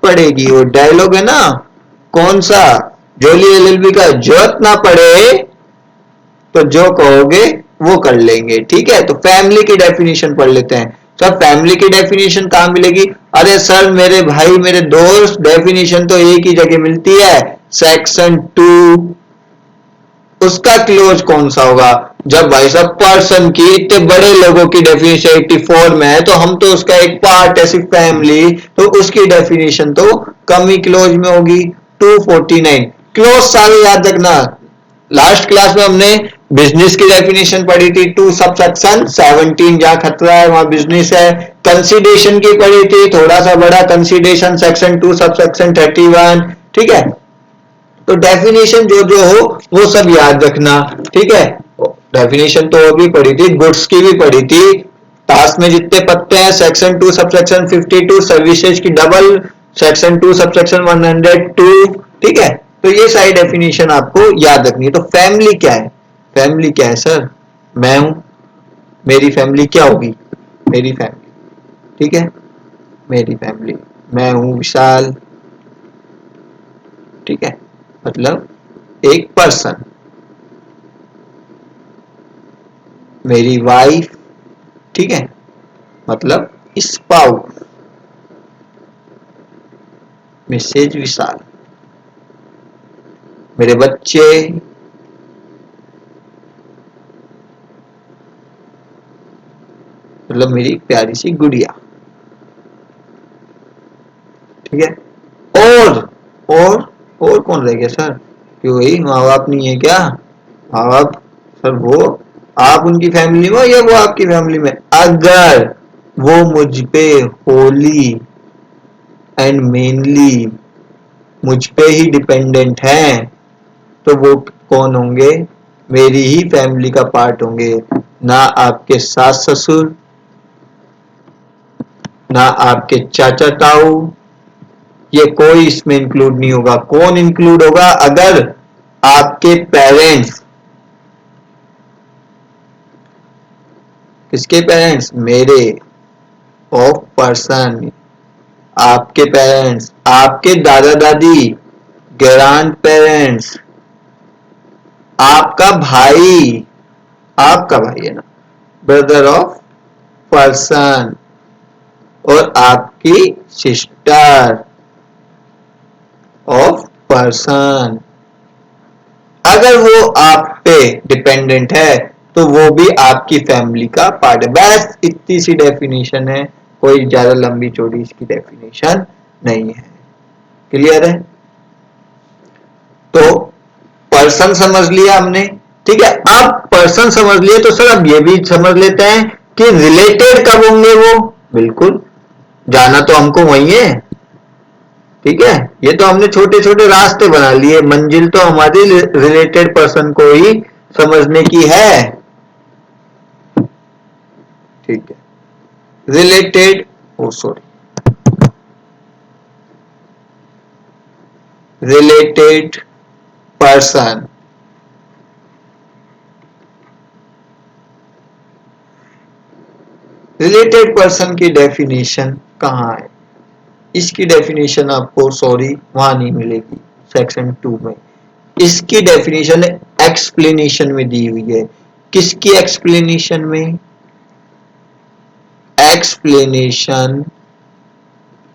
पड़ेगी। वो डायलॉग है ना, कौन सा? जोली एलएलबी का, जरूरत ना पड़े तो जो कहोगे वो कर लेंगे। ठीक है, तो फैमिली की डेफिनेशन पढ़ लेते हैं। सर फैमिली की डेफिनेशन कहां मिलेगी? अरे सर मेरे भाई मेरे दोस्त, डेफिनेशन तो एक ही जगह मिलती है, सेक्शन 2। उसका क्लोज कौन सा होगा? जब भाई साहब पर्सन की इतने बड़े लोगों की डेफिनेशन 84 में है, तो हम तो उसका एक पार्ट है सिर्फ फैमिली, तो उसकी डेफिनेशन तो कम ही क्लोज में होगी। 249 क्लोज सारे याद रखना। लास्ट क्लास में हमने बिजनेस की डेफिनेशन पढ़ी थी, 2 सबसेक्शन 17, जहां खतरा है वहां बिजनेस है। कंसिडरेशन की पढ़ी थी, थोड़ा सा बड़ा कंसिडरेशन, सेक्शन 2 सबसेक्शन 31। ठीक है, तो डेफिनेशन जो जो हो वो सब याद रखना। ठीक है, डेफिनेशन तो वो भी पढ़ी थी, गुड्स की भी पढ़ी थी। टास्क में जितने पत्ते हैं, सेक्शन 2 सबसेक्शन 52, सर्विसेज की डबल, सेक्शन 2 सबसेक्शन 102। ठीक है, तो ये सारी डेफिनेशन आपको याद रखनी है। तो फैमिली क्या है? फैमिली क्या है सर? मैं हूं, मेरी फैमिली क्या होगी? मेरी फैमिली। ठीक है, मेरी फैमिली, मैं हूं विशाल। ठीक है, मतलब एक पर्सन, मेरी वाइफ। ठीक है, मतलब स्पाउस, मिसेज विशाल। मेरे बच्चे, मतलब मेरी प्यारी सी गुड़िया। ठीक है, और कौन रह गया सर? क्यों वही माँ बाप नहीं है क्या? माँ बाप सर वो आप उनकी फैमिली में या वो आपकी फैमिली में? अगर वो मुझ पे होली एंड मेनली मुझ पे ही डिपेंडेंट हैं, तो वो कौन होंगे? मेरी ही फैमिली का पार्ट होंगे। ना आपके सास ससुर, ना आपके चाचा ताऊ, ये कोई इसमें इंक्लूड नहीं होगा। कौन इंक्लूड होगा? अगर आपके पेरेंट्स, किसके पेरेंट्स? मेरे, ऑफ पर्सन, आपके पेरेंट्स, आपके दादा दादी, ग्रैंड पेरेंट्स, आपका भाई है ना, ब्रदर ऑफ पर्सन, और आपकी सिस्टर ऑफ पर्सन। अगर वो आप पे डिपेंडेंट है तो वो भी आपकी फैमिली का पार्ट है। बस इतनी सी डेफिनेशन है, कोई ज्यादा लंबी चौड़ी इसकी डेफिनेशन नहीं है। क्लियर है? तो पर्सन समझ लिया हमने। ठीक है, अब पर्सन समझ लिए तो सर अब ये भी समझ लेते हैं कि रिलेटेड कब होंगे वो। बिल्कुल, जाना तो हमको वही है। ठीक है, ये तो हमने छोटे छोटे रास्ते बना लिए, मंजिल तो हमारी रिलेटेड पर्सन को ही समझने की है। ठीक है, related, oh sorry, related person. Related person की डेफिनेशन कहाँ है? इसकी डेफिनेशन आपको वहां नहीं मिलेगी, सेक्शन 2 में। इसकी डेफिनेशन एक्सप्लेनेशन में दी हुई है। किसकी एक्सप्लेनेशन में? Explanation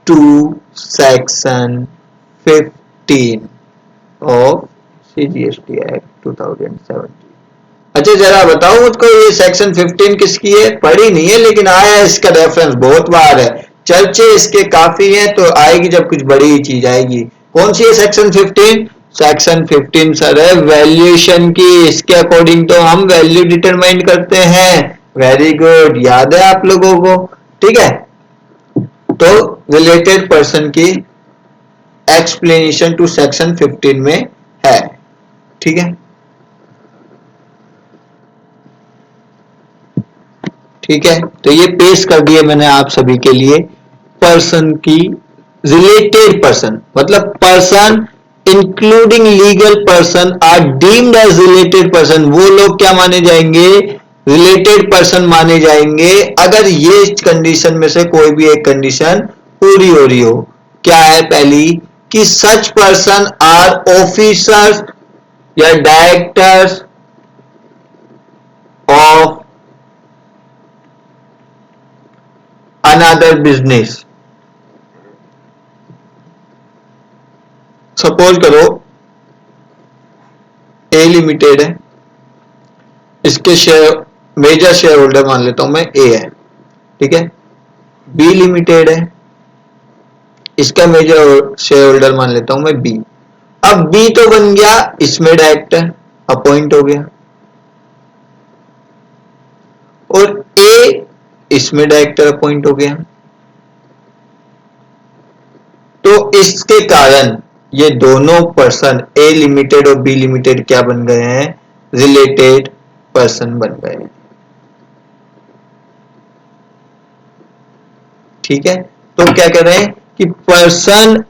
to section 15 of CGST act 2017। अच्छा जरा बताओ मुझको, ये सेक्शन 15 किसकी है? पढ़ी नहीं है लेकिन आया है, इसका रेफरेंस बहुत बार है, चर्चे इसके काफी हैं, तो आएगी जब कुछ बड़ी ही चीज आएगी। कौन सी है सेक्शन 15? सेक्शन 15 सर है वैल्यूएशन की। इसके अकॉर्डिंग तो हम वैल्यू डिटरमाइन करते हैं। वेरी गुड, याद है आप लोगों को? ठीक है, तो रिलेटेड पर्सन की एक्सप्लेनेशन टू सेक्शन 15 में है। ठीक है, ठीक है, तो ये पेश कर दिए मैंने आप सभी के लिए। पर्सन की रिलेटेड पर्सन मतलब person including legal person are deemed as related person. वो लोग क्या माने जाएंगे? रिलेटेड पर्सन माने जाएंगे अगर ये कंडीशन में से कोई भी एक कंडीशन पूरी हो रही हो। क्या है? पहली कि सच पर्सन आर ऑफिसर्स या directors of another business. Suppose करो ए लिमिटेड है, इसके शेयर मेजर शेयर होल्डर मान लेता हूं मैं ए है। ठीक है, बी लिमिटेड है, इसका मेजर शेयर होल्डर मान लेता हूं मैं बी। अब बी तो बन गया इसमें डायरेक्टर, अपॉइंट हो गया, और ए इसमें डायरेक्टर अपॉइंट हो गया। तो इसके कारण ये दोनों पर्सन ए लिमिटेड और बी लिमिटेड क्या बन गए हैं? रिलेटेड पर्सन बन गए हैं। ठीक है, तो क्या कह रहे हैं कि person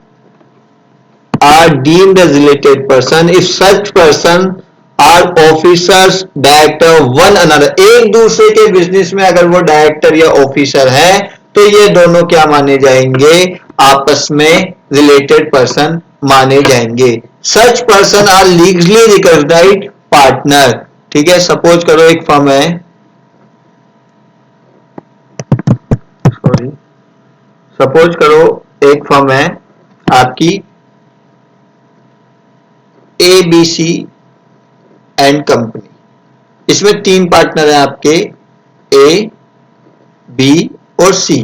are deemed as related person if such person are officers director one another। एक दूसरे के बिजनेस में अगर वो डायरेक्टर या ऑफिसर है तो ये दोनों क्या माने जाएंगे? आपस में रिलेटेड पर्सन माने जाएंगे। Such person are legally recognised partner. ठीक है, सपोज करो एक फर्म है, सपोज करो एक फर्म है आपकी ABC एंड कंपनी। इसमें 3 पार्टनर हैं आपके, A, B और C।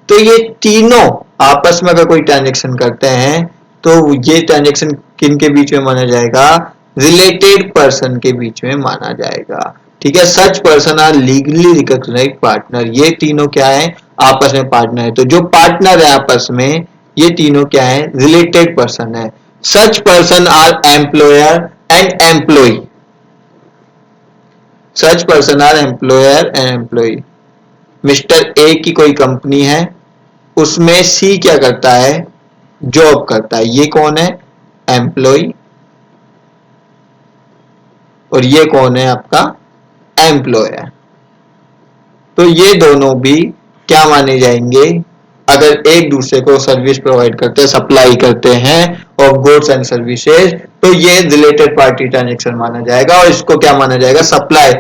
तो ये तीनों आपस में अगर कोई ट्रांजेक्शन करते हैं तो ये ट्रांजेक्शन किन के बीच में माना जाएगा? रिलेटेड पर्सन के बीच में माना जाएगा। ठीक है, such person are legally recognised partner. ये तीनों क्या है? आपस में पार्टनर है। तो जो पार्टनर है आपस में, ये तीनों क्या है? रिलेटेड पर्सन है। Such person are employer and employ. Such person are employer and employ. Mister A की कोई कंपनी है, उसमें सी क्या करता है? जॉब करता है। ये कौन है? एम्प्लॉय। और ये कौन है? आपका एम्प्लॉयर। तो ये दोनों भी क्या माने जाएंगे? अगर एक दूसरे को सर्विस प्रोवाइड करते हैं, सप्लाई करते हैं ऑफ गुड्स एंड सर्विसेज, तो ये रिलेटेड पार्टी ट्रांजेक्शन माना जाएगा। और इसको क्या माना जाएगा? सप्लाई।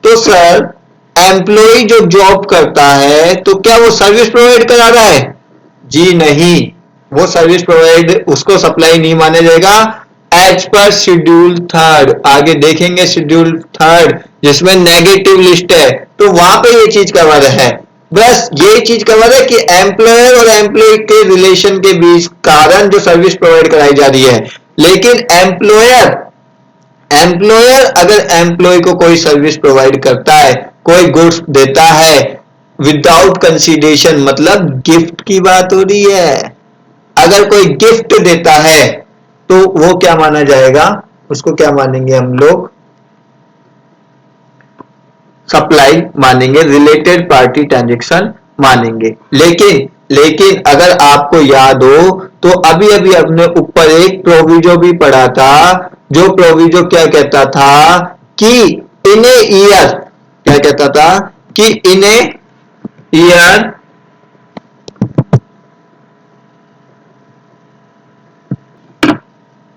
तो सर एम्प्लॉय जो जॉब करता है तो क्या वो सर्विस प्रोवाइड करा रहा है? जी नहीं, वो सर्विस प्रोवाइड उसको सप्लाई नहीं माना जाएगा। एज पर शेड्यूल 3, आगे देखेंगे शेड्यूल 3 जिसमें नेगेटिव लिस्ट है, तो वहां पे ये चीज कवर है। बस ये चीज कवर है कि एम्प्लॉयर और एम्प्लॉय के रिलेशन के बीच कारण जो सर्विस प्रोवाइड कराई जा रही है। लेकिन एम्प्लॉयर अगर एम्प्लॉय को कोई सर्विस प्रोवाइड करता है, कोई गुड्स देता है विदाउट कंसीडरेशन, मतलब गिफ्ट की बात हो रही है, अगर कोई गिफ्ट देता है तो वो क्या माना जाएगा? उसको क्या मानेंगे हम लोग? सप्लाई मानेंगे, रिलेटेड पार्टी ट्रांजेक्शन मानेंगे। लेकिन अगर आपको याद हो तो अभी अभी हमने ऊपर एक प्रोविजो भी पढ़ा था, जो प्रोविजो क्या कहता था कि इन ए ईयर, क्या कहता था कि इन ए ईयर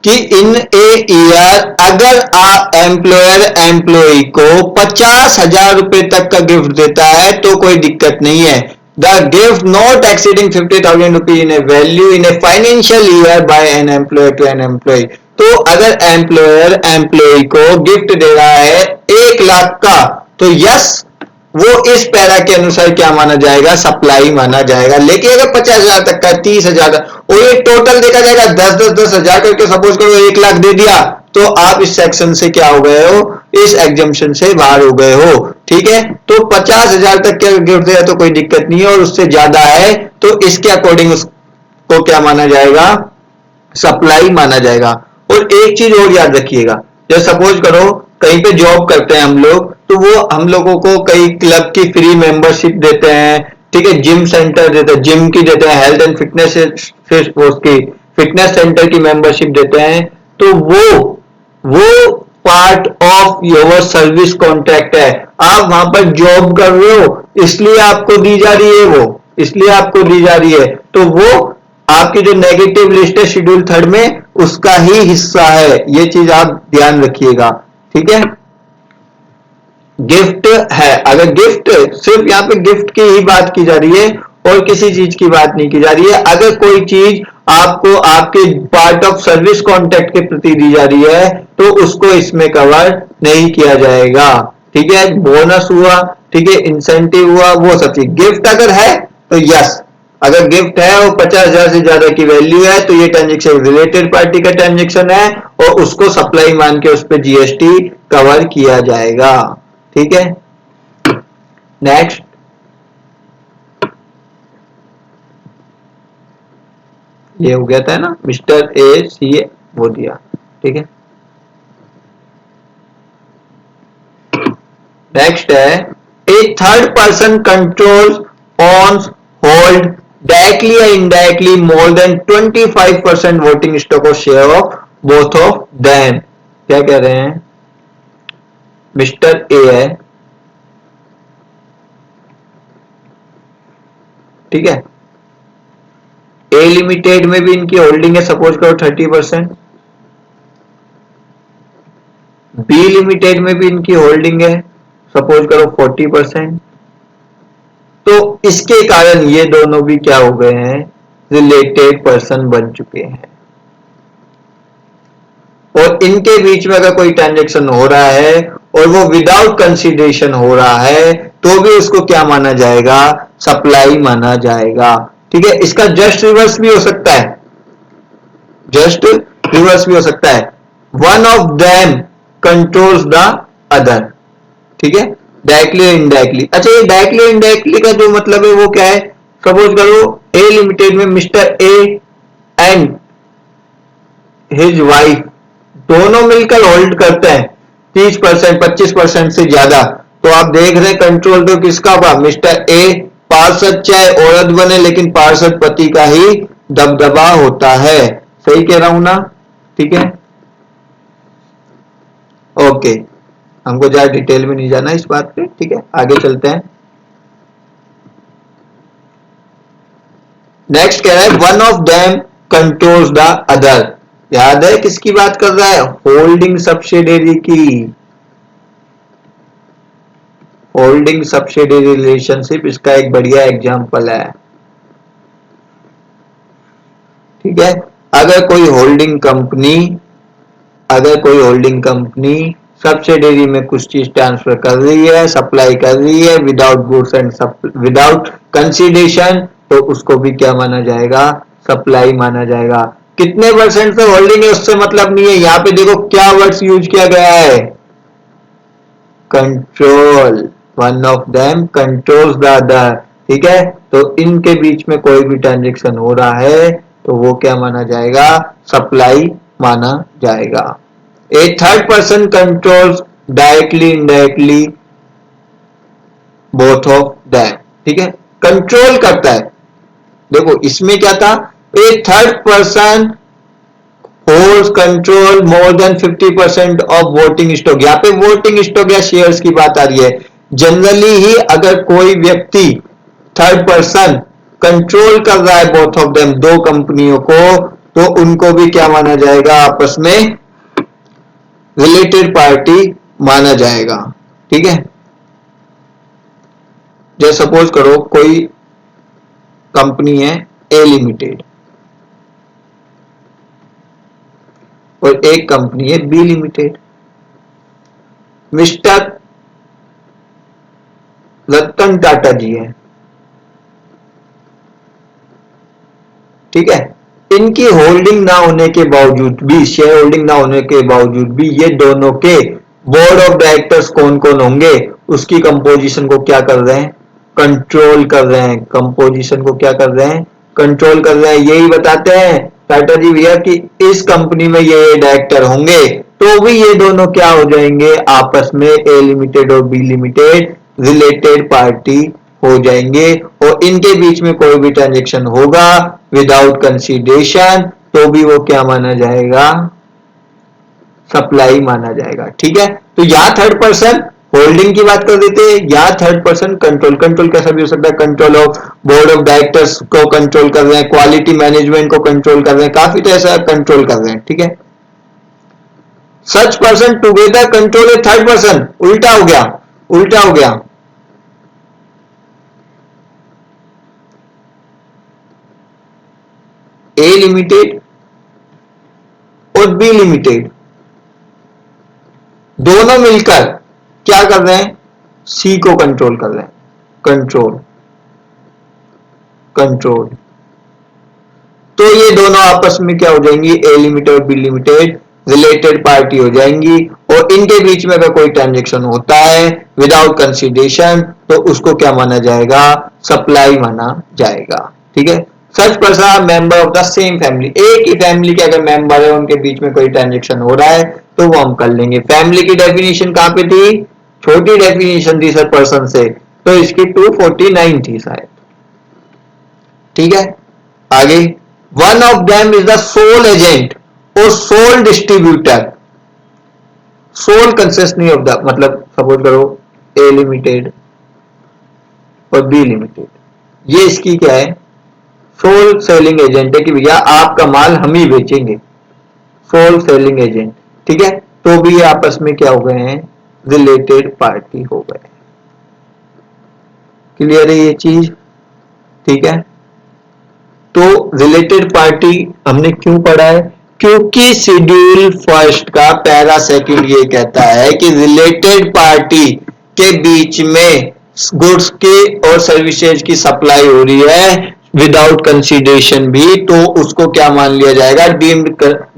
कि इन ए ईयर अगर आप एम्प्लॉयर एम्प्लॉय को 50,000 रुपए तक का गिफ्ट देता है तो कोई दिक्कत नहीं है। The gift not exceeding 50,000 rupees in a value in a financial year by an employer to an employ. तो अगर एम्प्लॉयर एम्प्लॉय को गिफ्ट दे रहा है 1 लाख का, तो यस वो इस पैरा के अनुसार क्या माना जाएगा, सप्लाई माना जाएगा। लेकिन अगर 50,000 तक का, 30,000 और ये टोटल देखा जाएगा 10,000 करके, सपोज करो 1 लाख दे दिया, तो आप इस सेक्शन से क्या हो गए हो, इस एग्जम्पशन से बाहर हो गए हो। ठीक है, तो 50,000 तक के गिफ्ट दिया तो कोई दिक्कत नहीं है, और उससे ज्यादा है तो इसके अकॉर्डिंग उसको क्या माना जाएगा, सप्लाई माना जाएगा। और एक चीज और याद रखिएगा, जब सपोज करो कहीं पे जॉब करते हैं हम लोग, तो वो हम लोगों को कई क्लब की फ्री मेंबरशिप देते हैं, ठीक है, जिम सेंटर देते हैं, जिम की देते हैं, हेल्थ एंड फिटनेस उसकी फिटनेस सेंटर की मेंबरशिप देते हैं, तो वो part of your service contract है। आप वहां पर जॉब कर रहे हो इसलिए आपको दी जा रही है, वो इसलिए आपको दी जा रही है, तो वो आपकी जो नेगेटिव लिस्ट है शेड्यूल 3 में उसका ही हिस्सा है। ये चीज आप ध्यान रखिएगा। ठीक है, गिफ्ट है, अगर गिफ्ट सिर्फ यहाँ पे गिफ्ट की ही बात की जा रही है और किसी चीज की बात नहीं की जा रही है। अगर कोई चीज आपको आपके पार्ट ऑफ सर्विस कॉन्ट्रैक्ट के प्रति दी जा रही है तो उसको इसमें कवर नहीं किया जाएगा। ठीक है, बोनस हुआ, ठीक है, इंसेंटिव हुआ, वो सब चीज। गिफ्ट अगर है तो यस, अगर गिफ्ट है और 50,000 से ज्यादा की वैल्यू है तो ये ट्रांजेक्शन रिलेटेड पार्टी का ट्रांजेक्शन है और उसको सप्लाई मान के उस पर जीएसटी कवर किया जाएगा। ठीक है, नेक्स्ट, ये हो गया था ना, मिस्टर ए सी ए वो दिया। ठीक है, नेक्स्ट है, a third person control owns hold directly या indirectly more than 25% voting stock और share of both of them. क्या कह रहे हैं, मिस्टर ए है, ठीक है, ए लिमिटेड में भी इनकी होल्डिंग है, सपोज करो 30%, बी लिमिटेड में भी इनकी होल्डिंग है, सपोज करो 40%। तो इसके कारण ये दोनों भी क्या हो गए हैं, रिलेटेड पर्सन बन चुके हैं। और इनके बीच में अगर कोई ट्रांजेक्शन हो रहा है और वो विदाउट कंसीडरेशन हो रहा है तो भी उसको क्या माना जाएगा, सप्लाई माना जाएगा। ठीक है, इसका जस्ट रिवर्स भी हो सकता है, जस्ट रिवर्स भी हो सकता है, one of them controls the other. ठीक है, डायरेक्टली इनडायरेक्टली। अच्छा, ये डायरेक्टली इनडायरेक्टली का जो मतलब है वो क्या है, सपोज करो ए लिमिटेड में mister A and his wife दोनों मिलकर होल्ड करते हैं 30%, 25% से ज्यादा, तो आप देख रहे हैं कंट्रोल तो किसका होगा, मिस्टर ए। पार्षद चाहे औरत बने लेकिन पार्षद पति का ही दबदबा होता है। सही कह रहा हूं ना? ठीक है, ओके, हमको ज्यादा डिटेल में नहीं जाना इस बात पे। ठीक है, आगे चलते हैं। नेक्स्ट कह रहा है one of them controls the other. याद है किसकी बात कर रहा है, होल्डिंग सब्सिडियरी की। होल्डिंग सब्सिडियरी रिलेशनशिप इसका एक बढ़िया एग्जांपल है। ठीक है, अगर कोई होल्डिंग कंपनी सब्सिडियरी में कुछ चीज ट्रांसफर कर रही है, सप्लाई कर रही है without goods and without consideration, तो उसको भी क्या माना जाएगा, सप्लाई माना जाएगा। कितने परसेंट से होल्डिंग है उससे मतलब नहीं है, यहां पे देखो क्या वर्ड्स यूज किया गया है, control, one of them controls the other. ठीक है, तो इनके बीच में कोई भी ट्रांजेक्शन हो रहा है तो वो क्या माना जाएगा, सप्लाई माना जाएगा। A third person controls directly indirectly both of them. ठीक है, कंट्रोल करता है, देखो इसमें क्या था, a third person holds control more than 50% of voting stock. यहाँ पे वोटिंग स्टॉक या शेयर्स की बात आ रही है। जनरली ही अगर कोई व्यक्ति थर्ड पर्सन कंट्रोल कर रहा है बोथ ऑफ देम, दो कंपनियों को, तो उनको भी क्या माना जाएगा, आपस में रिलेटेड पार्टी माना जाएगा। ठीक है, जैसे सपोज करो कोई कंपनी है ए लिमिटेड और एक कंपनी है B limited. Mister Ratan Tata जी है, ठीक है। इनकी होल्डिंग ना होने के बावजूद भी, शेयर होल्डिंग ना होने के बावजूद भी, ये दोनों के बोर्ड ऑफ डायरेक्टर्स कौन कौन होंगे, उसकी कंपोजिशन को क्या कर रहे हैं, कंट्रोल कर रहे हैं। कंपोजिशन को क्या कर रहे हैं, कंट्रोल कर रहे हैं। यही बताते हैं टाटा जी भैया कि इस कंपनी में ये डायरेक्टर होंगे, तो भी ये दोनों क्या हो जाएंगे, आपस में ए लिमिटेड और बी लिमिटेड रिलेटेड पार्टी हो जाएंगे। और इनके बीच में कोई भी ट्रांजेक्शन होगा विदाउट कंसीडरेशन, तो भी वो क्या माना जाएगा, सप्लाई माना जाएगा। ठीक है, तो यहां थर्ड पर्सन होल्डिंग की बात कर देते हैं, यहां थर्ड पर्सन कंट्रोल। कंट्रोल कैसा भी हो सकता है, control of board of directors को कंट्रोल कर रहे हैं, क्वालिटी मैनेजमेंट को कंट्रोल कर रहे हैं, काफी तरह कंट्रोल कर रहे हैं। ठीक है, सच पर्सन टुगेदर कंट्रोल ए थर्ड पर्सन, उल्टा हो गया, उल्टा हो गया। ए लिमिटेड और बी लिमिटेड दोनों मिलकर क्या कर रहे हैं, सी को कंट्रोल कर रहे हैं। कंट्रोल, कंट्रोल, तो ये दोनों आपस में क्या हो जाएंगी, ए लिमिटेड और बी लिमिटेड रिलेटेड पार्टी हो जाएंगी। और इनके बीच में अगर कोई ट्रांजेक्शन होता है विदाउट कंसीडरेशन, तो उसको क्या माना जाएगा, सप्लाई माना जाएगा। ठीक है, such person member of the same family, एक ही फैमिली के अगर मेंबर है उनके बीच में कोई ट्रांजेक्शन हो रहा है तो वो हम कर लेंगे। फैमिली की डेफिनेशन कहां पे थी, छोटी डेफिनेशन थी सच पर्सन से, तो इसकी 249 थी शायद। ठीक है, आगे, one of them is the sole agent और सोल डिस्ट्रीब्यूटर। सोल कंसिस्ट नहीं ऑफ द, मतलब सपोज करो ए लिमिटेड और बी लिमिटेड, ये इसकी क्या है, सोल सेलिंग एजेंट है कि भैया आपका माल हम ही बेचेंगे, सोल सेलिंग एजेंट। ठीक है, तो भी ये आपस में क्या हो गए हैं, रिलेटेड पार्टी हो गए। क्लियर है ये चीज, ठीक है। तो रिलेटेड पार्टी हमने क्यों पढ़ा है, क्योंकि शेड्यूल फर्स्ट का पैरा सेकंड ये कहता है कि रिलेटेड पार्टी के बीच में गुड्स के और सर्विसेज की सप्लाई हो रही है विदाउट कंसीडरेशन भी, तो उसको क्या मान लिया जाएगा,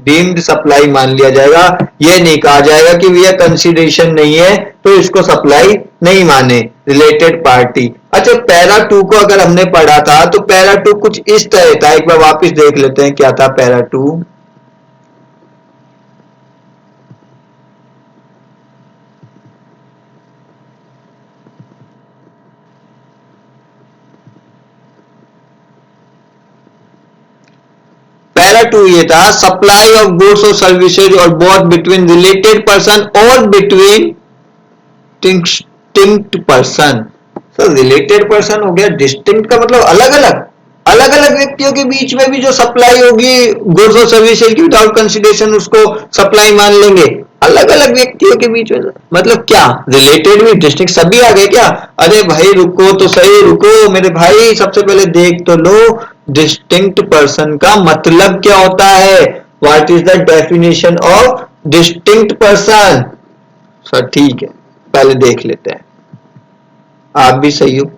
डीम्ड सप्लाई मान लिया जाएगा। ये नहीं कहा जाएगा कि भैया कंसीडरेशन नहीं है तो इसको सप्लाई नहीं माने रिलेटेड पार्टी। अच्छा, पैरा टू को अगर हमने पढ़ा था तो पैरा टू कुछ इस तरह था, एक बार वापस देख लेते हैं क्या था पैरा टू। पैरा टू ये था, सप्लाई ऑफ गुड्स और सर्विसेज और बोथ बिटवीन रिलेटेड पर्सन और बिटवीन डिस्टिंक्ट पर्सन। तो रिलेटेड पर्सन हो गया, डिस्टिंक्ट का मतलब अलग अलग, अलग अलग व्यक्तियों के बीच में भी जो सप्लाई होगी गुड्स और सर्विसेज की विदाउट कंसीडरेशन, उसको सप्लाई मान लेंगे। अलग अलग व्यक्तियों के बीच में मतलब क्या, रिलेटेड भी डिस्टिंक्ट सभी आ गए क्या, अरे भाई रुको तो सही, रुको मेरे भाई, सबसे पहले देख तो लो डिस्टिंक्ट पर्सन का मतलब क्या होता है, what is the definition of distinct person. Sir ठीक है, पहले देख लेते हैं, आप भी सही हो।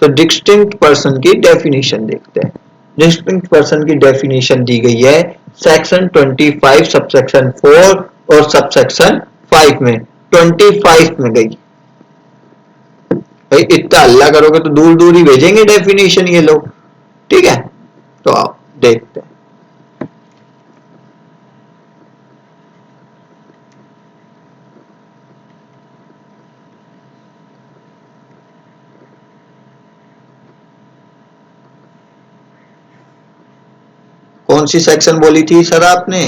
तो डिस्टिंक्ट पर्सन की डेफिनेशन देखते हैं। डिस्टिंक्ट पर्सन की डेफिनेशन दी गई है सेक्शन 25 सबसेक्शन 4 और सबसेक्शन 5 में। 25 में गई, भाई इतना अल्लाह करोगे तो दूर दूर ही भेजेंगे डेफिनेशन ये लोग। ठीक है, तो आओ देखते हैं। कौन सी सेक्शन बोली थी सर आपने?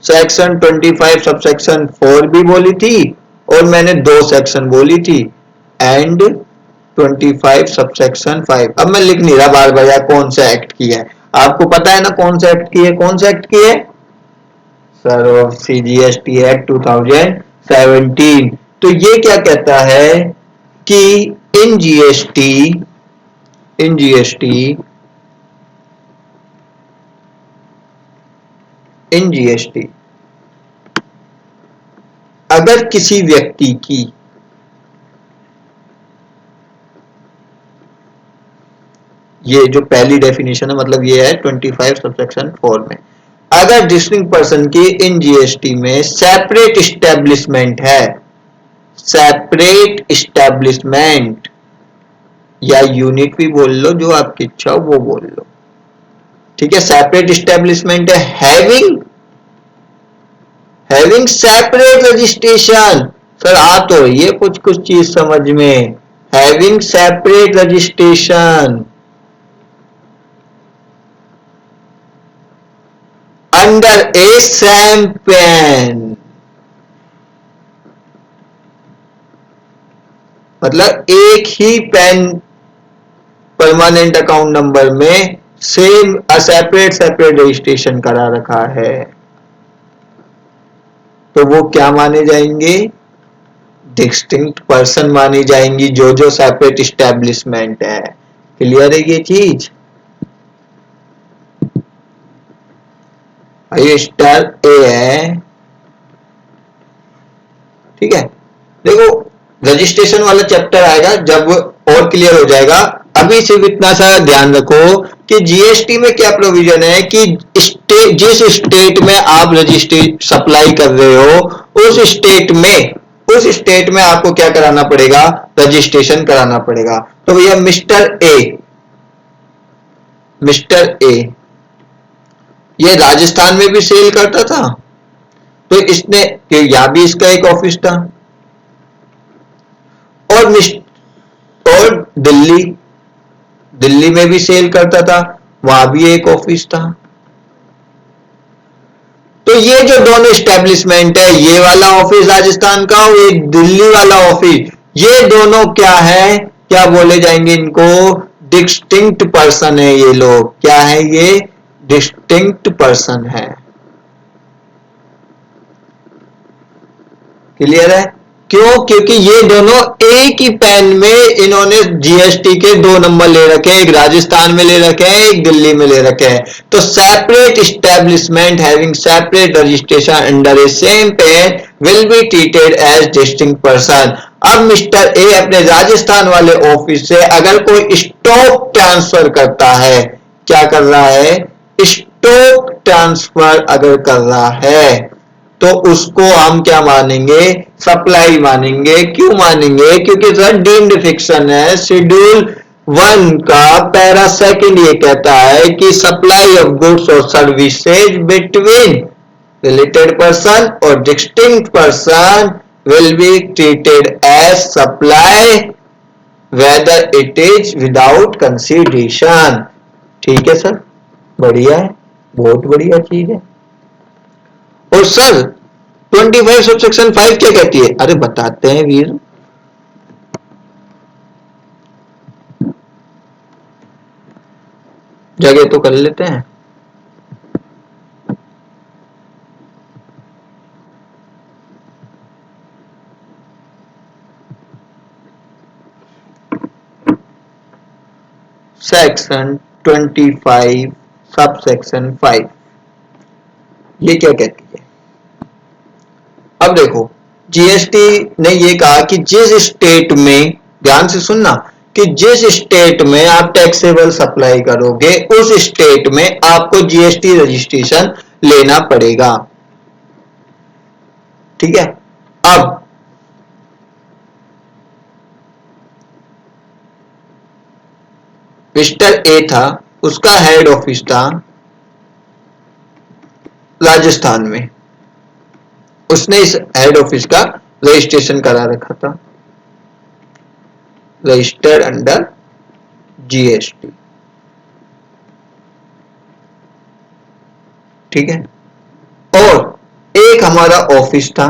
सेक्शन 25 सब सेक्शन 4 भी बोली थी और मैंने 2 सेक्शन बोली थी एंड 25 सब सेक्शन 5। अब मैं लिख नहीं रहा बार बार यार कौन सा एक्ट किया है, आपको पता है ना कौन सा एक्ट किया है, कौन सा एक्ट किया है सर? Of CGST act 2017। तो ये क्या कहता है कि in GST in GST in GST अगर किसी व्यक्ति की ये जो पहली डेफिनेशन है मतलब ये है 25 सबसेक्शन 4 में, अगर डिस्टिंक्ट पर्सन की इन जीएसटी में सेपरेट इस्टेब्लिशमेंट है, सेपरेट इस्टेब्लिशमेंट या यूनिट भी बोल लो, जो आपकी इच्छा हो वो बोल लो, ठीक है। सेपरेट इस्टेब्लिशमेंट है हैविंग सेपरेट रजिस्ट्रेशन। सर आ तो ये कुछ कुछ चीज समझ में, having separate registration under a same pan, मतलब एक ही पैन परमानेंट अकाउंट नंबर में सेम सेपरेट सेपरेट रजिस्ट्रेशन करा रखा है, तो वो क्या माने जाएंगे? डिस्टिंक्ट पर्सन मानी जाएंगी, जो सेपरेट इस्टेब्लिशमेंट है। क्लियर है ये चीज? ये स्टार ए है, ठीक है। देखो रजिस्ट्रेशन वाला चैप्टर आएगा जब और क्लियर हो जाएगा, अभी सिर्फ इतना सा ध्यान रखो कि जीएसटी में क्या प्रोविजन है कि जिस स्टेट में आप रजिस्ट्रेशन सप्लाई कर रहे हो उस स्टेट में आपको क्या कराना पड़ेगा? रजिस्ट्रेशन कराना पड़ेगा। तो भैया मिस्टर ए ये राजस्थान में भी सेल करता था, तो इसने यहां भी इसका एक ऑफिस था, और और दिल्ली में भी सेल करता था, वहां भी एक ऑफिस था। तो ये जो दोनों स्टैब्लिशमेंट है, ये वाला ऑफिस राजस्थान का और एक दिल्ली वाला ऑफिस, ये दोनों क्या है, क्या बोले जाएंगे इनको? डिस्टिंक्ट पर्सन है ये लोग। क्या है ये? डिस्टिंक्ट पर्सन है। क्लियर है? क्यों? क्योंकि ये दोनों एक ही पैन में इन्होंने जीएसटी के 2 नंबर ले रखे हैं, एक राजस्थान में ले रखे हैं, एक दिल्ली में ले रखे हैं। तो separate establishment having separate registration under a same PAN will be treated as distinct person. अब मिस्टर ए अपने राजस्थान वाले ऑफिस से अगर कोई स्टॉक ट्रांसफर करता है, क्या कर रहा है? स्टॉक ट्रांसफर अगर कर रहा है तो उसको हम क्या मानेंगे? सप्लाई मानेंगे। क्यों मानेंगे? क्योंकि सर डीम्ड फिक्शन है। शेड्यूल 1 का पैरा सेकंड ये कहता है कि सप्लाई ऑफ गुड्स और सर्विसेज बिटवीन रिलेटेड पर्सन और distinct person will be treated as supply whether it is without consideration. ठीक है सर, बढ़िया है, बहुत बढ़िया चीज है। और सर 25 सब सेक्शन 5 क्या कहती है? अरे बताते हैं वीर। जगह तो कर लेते हैं। सेक्शन 25 सब सेक्शन 5 ये क्या कहती है? अब देखो जीएसटी ने ये कहा कि जिस स्टेट में, ध्यान से सुनना, कि जिस स्टेट में आप टैक्सेबल सप्लाई करोगे उस स्टेट में आपको जीएसटी रजिस्ट्रेशन लेना पड़ेगा। ठीक है। अब मिस्टर ए था, उसका हेड ऑफिस था राजस्थान में, उसने इस हेड ऑफिस का रजिस्ट्रेशन करा रखा था, रजिस्टर्ड अंडर जीएसटी। ठीक है। और एक हमारा ऑफिस था,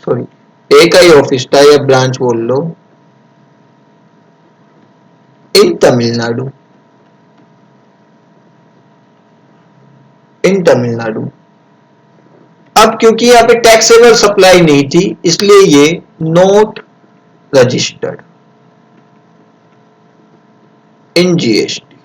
सॉरी, एक ही ऑफिस था या ब्रांच बोल लो, इन तमिलनाडु, इन तमिलनाडु। अब क्योंकि यहाँ पे टैक्सेबल सप्लाई नहीं थी, इसलिए ये नोट रजिस्टर्ड इन जीएसटी,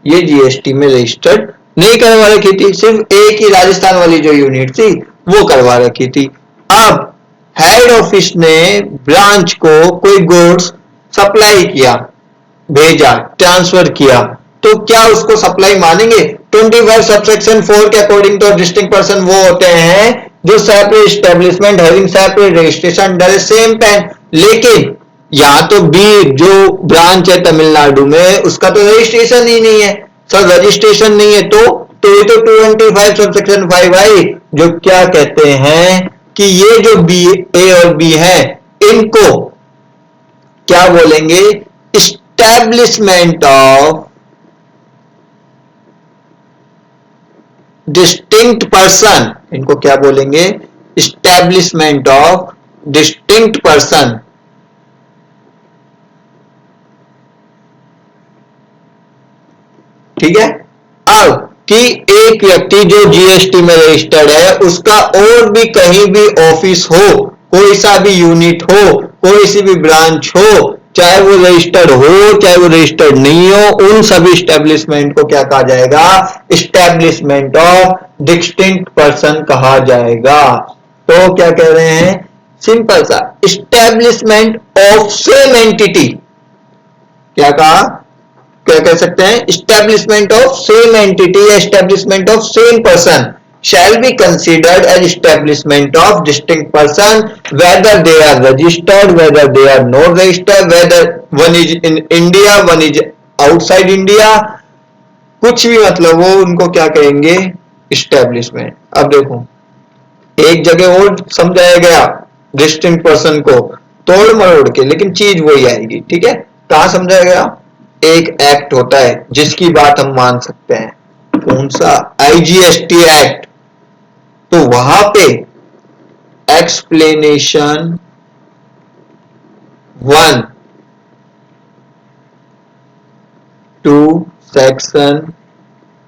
ये जीएसटी में रजिस्टर्ड नहीं करवा रखी थी, सिर्फ एक ही राजस्थान वाली जो यूनिट थी वो करवा रखी थी। अब हेड ऑफिस ने ब्रांच को कोई गुड्स सप्लाई किया, भेजा, ट्रांसफर किया, तो क्या उसको सप्लाई मानेंगे? 25 सबसेक्शन 4 के अकॉर्डिंग तो डिस्ट्रिक्ट पर्सन वो होते हैं जो separate establishment having separate registration under same pan. लेकिन यहाँ तो बी जो ब्रांच है तमिलनाडु में उसका तो रजिस्ट्रेशन ही नहीं है, सर रजिस्ट्रेशन नहीं है तो ये तो 25 सबसेक्शन 5 आई जो क्या कहते हैं कि ये जो बी ए और बी है इनको क्या बोलेंगे? Establishment of distinct person, इनको क्या बोलेंगे? Establishment of distinct person। ठीक है। अब कि एक व्यक्ति जो जीएसटी में रजिस्टर्ड है उसका और भी कहीं भी ऑफिस हो, कोई सा भी यूनिट हो, कोई सी भी ब्रांच हो, चाहे वो रजिस्टर्ड हो चाहे वो रजिस्टर्ड नहीं हो, उन सभी स्टैब्लिशमेंट को क्या कहा जाएगा? स्टैब्लिशमेंट ऑफ डिस्टिंक्ट पर्सन कहा जाएगा। तो क्या कह रहे हैं? सिंपल सा, स्टैब्लिशमेंट ऑफ सेम एंटिटी, क्या कहा? क्या कह सकते हैं? स्टैब्लिशमेंट ऑफ सेम एंटिटी या establishment of same person shall be considered as establishment of distinct person whether they are registered, whether they are not registered, whether one is in India, one is outside India, कुछ भी मतलब वो उनको क्या कहेंगे? Establishment। अब देखो एक जगह और समझाया गया डिस्टिंक्ट पर्सन को तोड़ मरोड़ के, लेकिन चीज वही आएगी। ठीक है, कहां समझाया गया? एक एक्ट होता है जिसकी बात हम मान सकते हैं, कौन सा? IGST act. तो वहां पे explanation 1 to section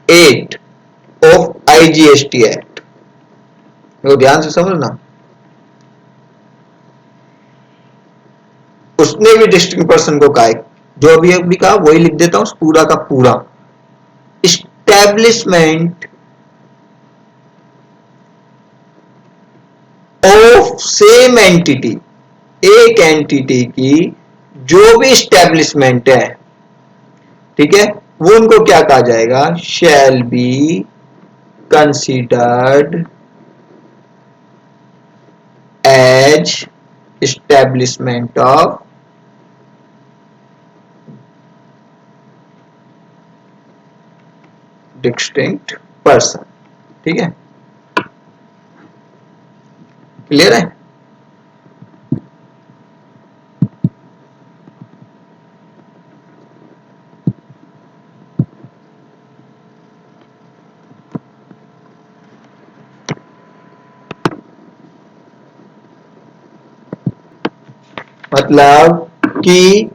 8 of IGST act, वो ध्यान से समझना। उसने भी डिस्ट्रिक्ट पर्सन को कहा, जो अभी अभी कहा वही लिख देता हूं पूरा का पूरा। इस्टेब्लिशमेंट ऑफ सेम एंटिटी, एक एंटिटी की जो भी स्टैब्लिशमेंट है, ठीक है, वो उनको क्या कहा जाएगा? Shall be considered as establishment of distinct person. ठीक है, क्लियर है? मतलब कि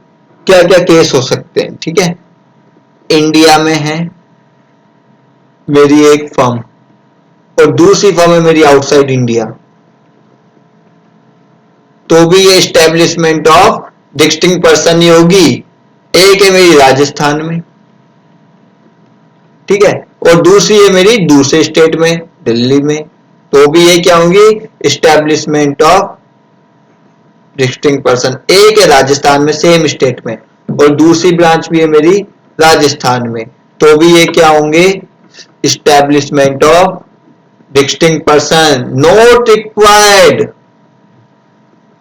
क्या क्या केस हो सकते हैं। ठीक है, इंडिया में है मेरी एक फर्म और दूसरी फर्म है मेरी आउटसाइड इंडिया, तो भी ये एस्टेब्लिशमेंट ऑफ डिस्टिंक्ट पर्सन ही होगी। एक है मेरी राजस्थान में, ठीक है, और दूसरी है मेरी दूसरे स्टेट में, दिल्ली में, तो भी ये क्या होंगी? Establishment of distinct person. एक है राजस्थान में सेम स्टेट में और दूसरी ब्रांच भी है मेरी राजस्थान में, तो भी ये क्या होंगे? Establishment of distinct person. Note required,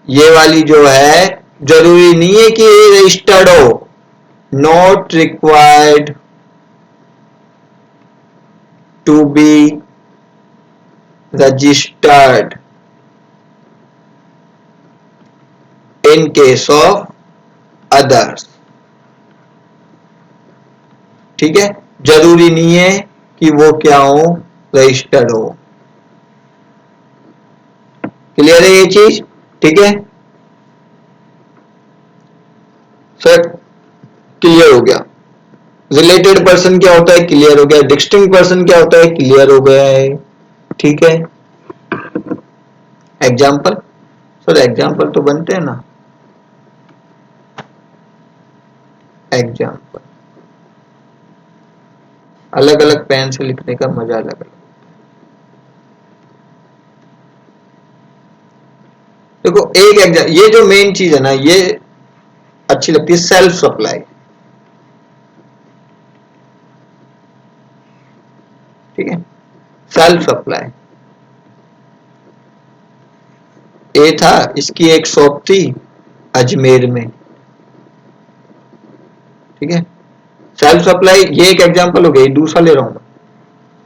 ये वाली जो है जरूरी नहीं है कि ये रजिस्टर्ड हो, not required to be registered in case of अदर्स। ठीक है, जरूरी नहीं है कि वो क्या हो, रजिस्टर्ड हो। क्लियर है ये चीज? ठीक है सर, क्लियर हो गया। रिलेटेड पर्सन क्या होता है, क्लियर हो गया। डिस्टिंक्ट पर्सन क्या होता है, क्लियर हो गया है। ठीक है, एग्जाम्पल सर, एग्जाम्पल तो बनते हैं ना। एग्जाम्पल, अलग अलग पेन से लिखने का मजा अलग अलग। देखो एक एग्जाम, ये जो मेन चीज है ना, ये अच्छी लगती है, सेल्फ सप्लाई। ठीक है, सेल्फ सप्लाई। ए था, इसकी एक शॉप थी अजमेर में। ठीक है, सेल्फ सप्लाई ये एक एग्जांपल हो गया। दूसरा ले रहा हूं,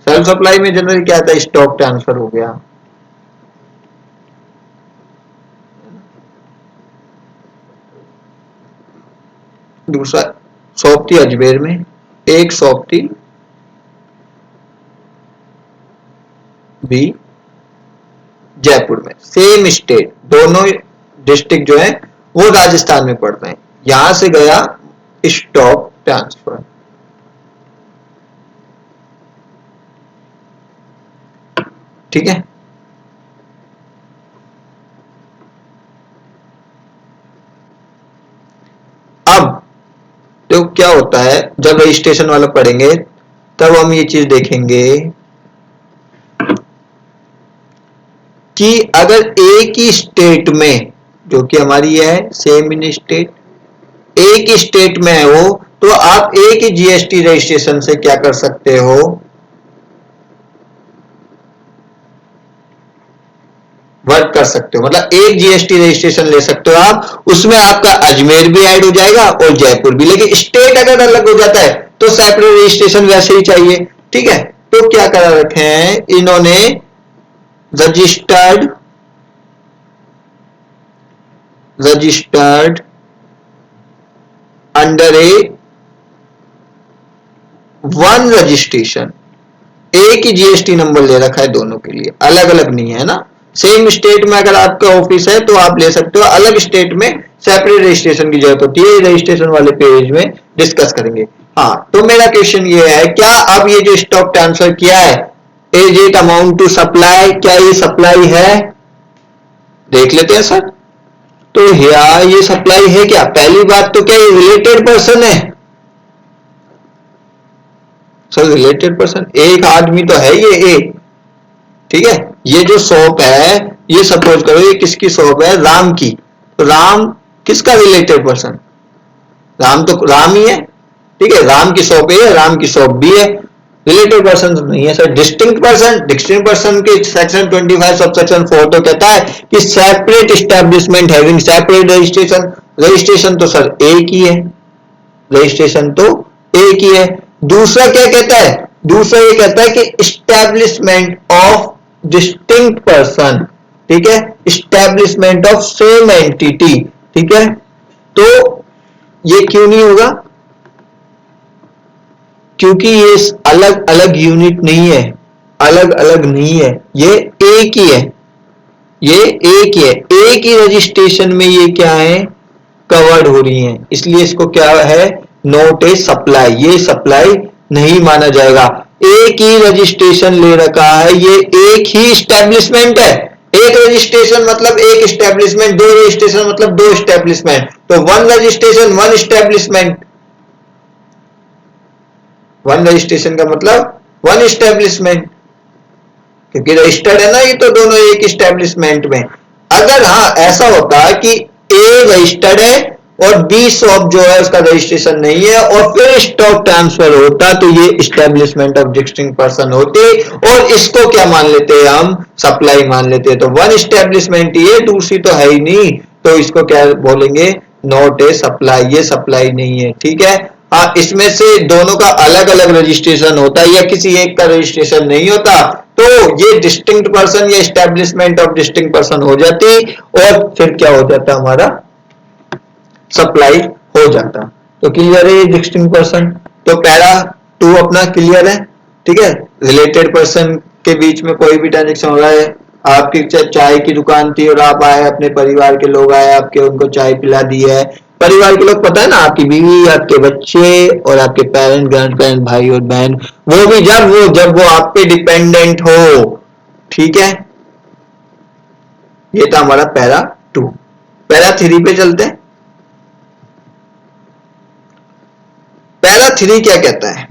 सेल्फ सप्लाई में जनरली क्या आता है, स्टॉक ट्रांसफर हो गया। दूसरा, शॉप थी अजमेर में, एक शॉप थी भी जयपुर में। सेम स्टेट, दोनों डिस्ट्रिक्ट जो है वो राजस्थान में पड़ते हैं। यहां से गया स्टॉक ट्रांसफर। ठीक है, अब तो क्या होता है, जब रजिस्ट्रेशन वाला पढ़ेंगे तब हम ये चीज देखेंगे कि अगर एक ही स्टेट में, जो कि हमारी है सेम इन स्टेट, एक ही स्टेट में है वो, तो आप एक ही जीएसटी रजिस्ट्रेशन से क्या कर सकते हो, वर्क कर सकते हो। मतलब एक जीएसटी रजिस्ट्रेशन ले सकते हो आप, उसमें आपका अजमेर भी ऐड हो जाएगा और जयपुर भी। लेकिन स्टेट अगर अलग हो जाता है तो सेपरेट रजिस्ट्रेशन वैसे ही चाहिए। ठीक है, तो क्या करा रखे हैं इन्होंने, रजिस्टर्ड अंडर ए वन रजिस्ट्रेशन। एक ही जीएसटी नंबर ले रखा है दोनों के लिए, अलग अलग नहीं है ना। सेम स्टेट में अगर आपका ऑफिस है तो आप ले सकते हो, अलग स्टेट में सेपरेट रजिस्ट्रेशन की जरूरत होती है। रजिस्ट्रेशन वाले पेज में डिस्कस करेंगे। हाँ, तो मेरा क्वेश्चन ये है, क्या अब ये जो स्टॉक ट्रांसफर किया है, is it amount to supply, क्या ये सप्लाई है? देख लेते हैं सर। तो ये सप्लाई है क्या? पहली बात तो क्या ये रिलेटेड पर्सन है? सर रिलेटेड पर्सन, एक आदमी तो है ये एक। ठीक है, ये जो शॉप है, ये सपोज करो ये किसकी शॉप है, राम की। तो राम किसका रिलेटेड पर्सन? राम तो राम ही है। ठीक है, राम की शॉप है, राम की शॉप भी है, रिलेटेड पर्सन नहीं है sir. Distinct person, distinct person के सेक्शन 25 सब सेक्शन 4 तो कहता है कि separate establishment having separate registration. Registration तो सर एक ही है, रजिस्ट्रेशन तो एक ही है। दूसरा क्या कहता है, दूसरा ये कहता है कि एस्टेब्लिशमेंट ऑफ डिस्टिंक्ट पर्सन। ठीक है, एस्टेब्लिशमेंट ऑफ सेम एंटिटी। ठीक है, तो ये क्यों नहीं होगा? क्योंकि ये अलग अलग यूनिट नहीं है, अलग अलग नहीं है, ये एक ही है, ये एक ही है। एक ही रजिस्ट्रेशन में ये क्या है, कवर्ड हो रही हैं, इसलिए इसको क्या है, नॉट ए सप्लाई, ये सप्लाई नहीं माना जाएगा। एक ही रजिस्ट्रेशन ले रखा है, ये एक ही स्टैब्लिशमेंट है। एक रजिस्ट्रेशन मतलब एक स्टैब्लिशमेंट, दो रजिस्ट्रेशन मतलब दो स्टैब्लिशमेंट। तो one registration one establishment, one registration का मतलब वन स्टैब्लिशमेंट, क्योंकि रजिस्टर्ड है ना ये, तो दोनों एक स्टैब्लिशमेंट में। अगर हाँ ऐसा होता है कि ए रजिस्टर्ड है और बी शॉप जो है उसका रजिस्ट्रेशन नहीं है और फिर स्टॉक ट्रांसफर होता, तो ये एस्टेब्लिशमेंट ऑफ डिस्टिंक्ट पर्सन होते और इसको क्या मान लेते हैं हम, सप्लाई मान लेते हैं। तो वन एस्टेब्लिशमेंट ही है, दूसरी तो है ही नहीं, तो इसको क्या बोलेंगे, नॉट ए सप्लाई, ये सप्लाई नहीं है। ठीक है, हाँ इसमें से दोनों का अलग अलग रजिस्ट्रेशन होता है या किसी एक का रजिस्ट्रेशन नहीं होता, तो ये डिस्टिंक्ट पर्सन या एस्टेब्लिशमेंट ऑफ डिस्टिंक्ट पर्सन हो जाती और फिर क्या हो जाता, हमारा सप्लाई हो हो जाता। तो क्लियर है ये एग्जिस्टिंग पर्सन। तो पैरा 2 अपना क्लियर है, ठीक है। रिलेटेड पर्सन के बीच में कोई भी ट्रांजेक्शन हो रहा है, आपकी चाय की दुकान थी और आप आए, अपने परिवार के लोग आए आपके, उनको चाय पिला दी है, परिवार के लोग पता है ना, आपकी बीवी, आपके बच्चे और आपके पेरेंट, ग्रैंड पेरेंट, भाई और बहन, वो भी जब वो आप पे डिपेंडेंट हो, ठीक है। ये था हमारा पैरा 2। पैरा 3 पे चलते हैं। पैरा 3 क्या कहता है,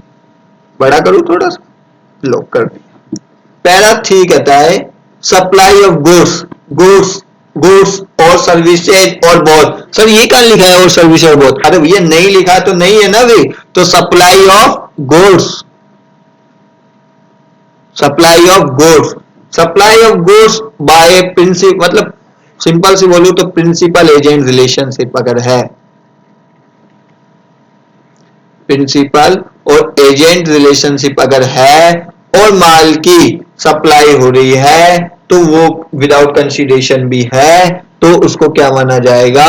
बड़ा करूं थोड़ा सा, लॉक कर दिया। पैरा 3 कहता है supply of goods, goods goods और सर्विसेज और बोथ। सर ये कहां लिखा है और सर्विस और बोथ? अरे भैया नहीं लिखा तो नहीं है ना भी, तो supply of goods, supply of goods, supply of goods by principal, मतलब सिंपल सी बोलूं तो प्रिंसिपल एजेंट रिलेशनशिप अगर है, प्रिंसिपल और एजेंट रिलेशनशिप अगर है और माल की सप्लाई हो रही है, तो वो विदाउट कंसीडरेशन भी है, तो उसको क्या माना जाएगा,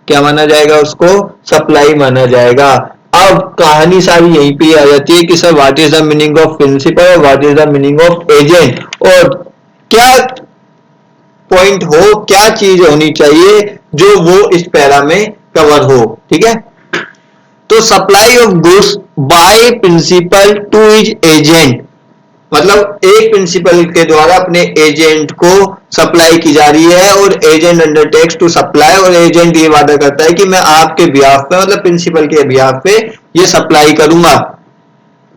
क्या माना जाएगा, उसको सप्लाई माना जाएगा। अब कहानी सारी यहीं पे आ जाती है कि sir what is the meaning of principal और what is the meaning of agent, और क्या पॉइंट हो, क्या चीज होनी चाहिए जो वो इस पैरा में कवर हो, ठीक है। तो supply of goods by principal to is agent, मतलब एक प्रिंसिपल के द्वारा अपने एजेंट को सप्लाई की जा रही है और एजेंट अंडरटेक्स टू सप्लाई, और एजेंट ये वादा करता है कि मैं आपके बिहाफ पे, मतलब प्रिंसिपल के बिहाफ पे ये सप्लाई करूंगा,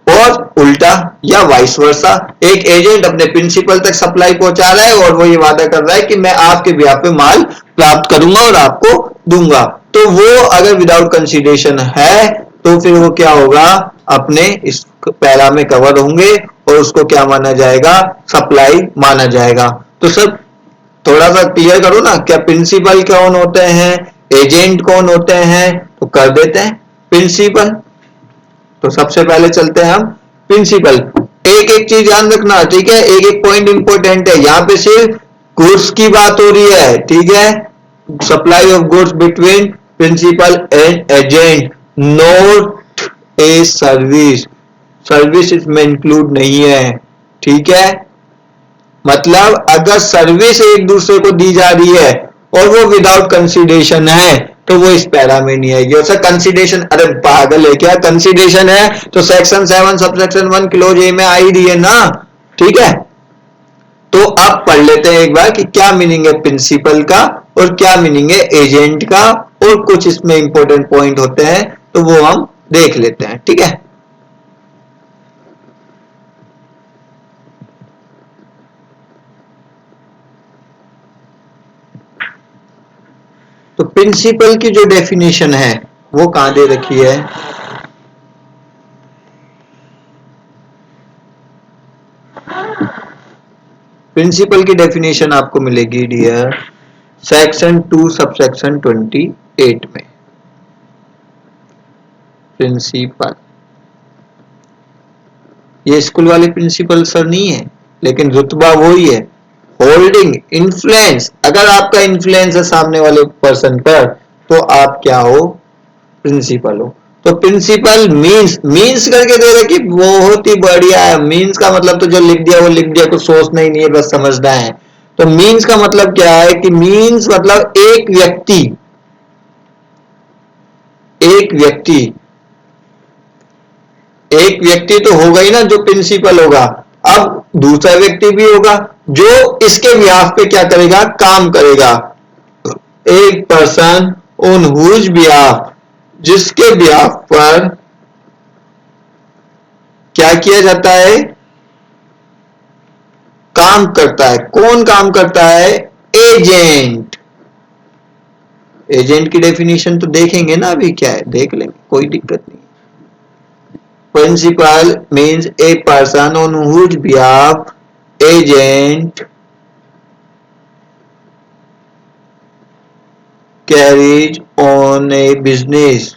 और उल्टा या वाइस वर्सा, एक एजेंट अपने प्रिंसिपल तक सप्लाई पहुंचा रहा है और वो ये वादा कर रहा है कि मैं आपके बिहाफ पे माल प्राप्त करूंगा और आपको दूंगा। तो वो अगर विदाउट कंसीडरेशन है तो फिर वो क्या होगा, अपने इस पैरा में कवर होंगे और उसको क्या माना जाएगा, सप्लाई माना जाएगा। तो सब थोड़ा सा क्लियर करो ना, क्या प्रिंसिपल कौन होते हैं, एजेंट कौन होते हैं, तो कर देते हैं प्रिंसिपल। तो सबसे पहले चलते हैं हम प्रिंसिपल। एक एक चीज ध्यान रखना, ठीक है, एक एक पॉइंट इंपॉर्टेंट है, यहाँ पे सिर्फ गुड्स की बात हो रही है, ठीक है, supply of goods between principal and agent, not a service, service इसमें इंक्लूड नहीं है, ठीक है। मतलब अगर सर्विस एक दूसरे को दी जा रही है और वो विदाउट कंसीडरेशन है तो वो इस पैरा में नहीं आएगी। और सर कंसीडरेशन, अरे पागल है क्या, कंसीडरेशन है तो सेक्शन 7 सबसेक्शन 1 क्लोज ए में आ ही रही है ना, ठीक है। तो अब पढ़ लेते हैं एक बार कि क्या मीनिंग है प्रिंसिपल का और क्या मीनिंग है एजेंट का, और कुछ इसमें इंपॉर्टेंट पॉइंट होते हैं तो वो हम देख लेते हैं, ठीक है। तो प्रिंसिपल की जो डेफिनेशन है वो कहां दे रखी है, प्रिंसिपल की डेफिनेशन आपको मिलेगी डियर सेक्शन 2 सबसेक्शन 28 में। प्रिंसिपल, ये स्कूल वाले प्रिंसिपल सर नहीं है, लेकिन रुतबा वो ही है, होल्डिंग इन्फ्लुएंस, अगर आपका इन्फ्लुएंस है सामने वाले पर्सन पर तो आप क्या हो, प्रिंसिपल हो। तो प्रिंसिपल मींस, मींस करके दे रखी, बहुत ही बढ़िया है। मींस का मतलब तो जो लिख दिया वो लिख दिया, कुछ सोचना ही नहीं है, बस समझना है। तो मींस का मतलब क्या है कि मींस मतलब एक व्यक्ति, एक व्यक्ति, एक व्यक्ति तो होगा ही ना जो प्रिंसिपल होगा, अब दूसरा व्यक्ति भी होगा जो इसके बिहाफ पे क्या करेगा, काम करेगा। एक पर्सन ऑन हुज बिहाफ, जिसके बिहाफ पर क्या किया जाता है, काम करता है। कौन काम करता है, एजेंट। एजेंट की डेफिनेशन तो देखेंगे ना, अभी क्या है देख लेंगे, कोई दिक्कत नहीं। Principal means a person on whose behalf agent carries on a business,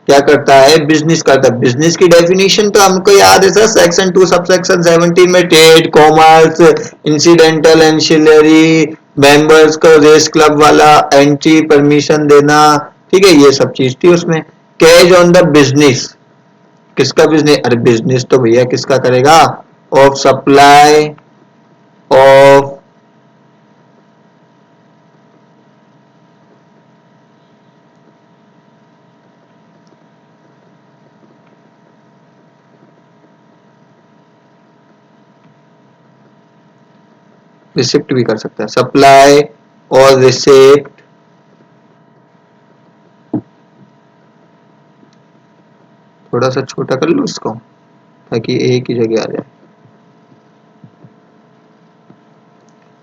क्या करता है, बिजनेस करता है। बिजनेस की डेफिनेशन तो हमको याद है सर, सेक्शन 2 सबसेक्शन 17 में, trade, commerce, incidental, ancillary, members को रेस क्लब वाला एंट्री परमिशन देना, ठीक है, ये सब चीज थी उसमें। कैश ऑन द बिजनेस, किसका बिजनेस, अरे बिजनेस तो भैया किसका करेगा, ऑफ सप्लाई ऑफ रिसिप्ट भी कर सकता है, सप्लाई और रिसिप्ट थोड़ा सा छोटा कर लो इसको ताकि एक ही जगह आ जाए,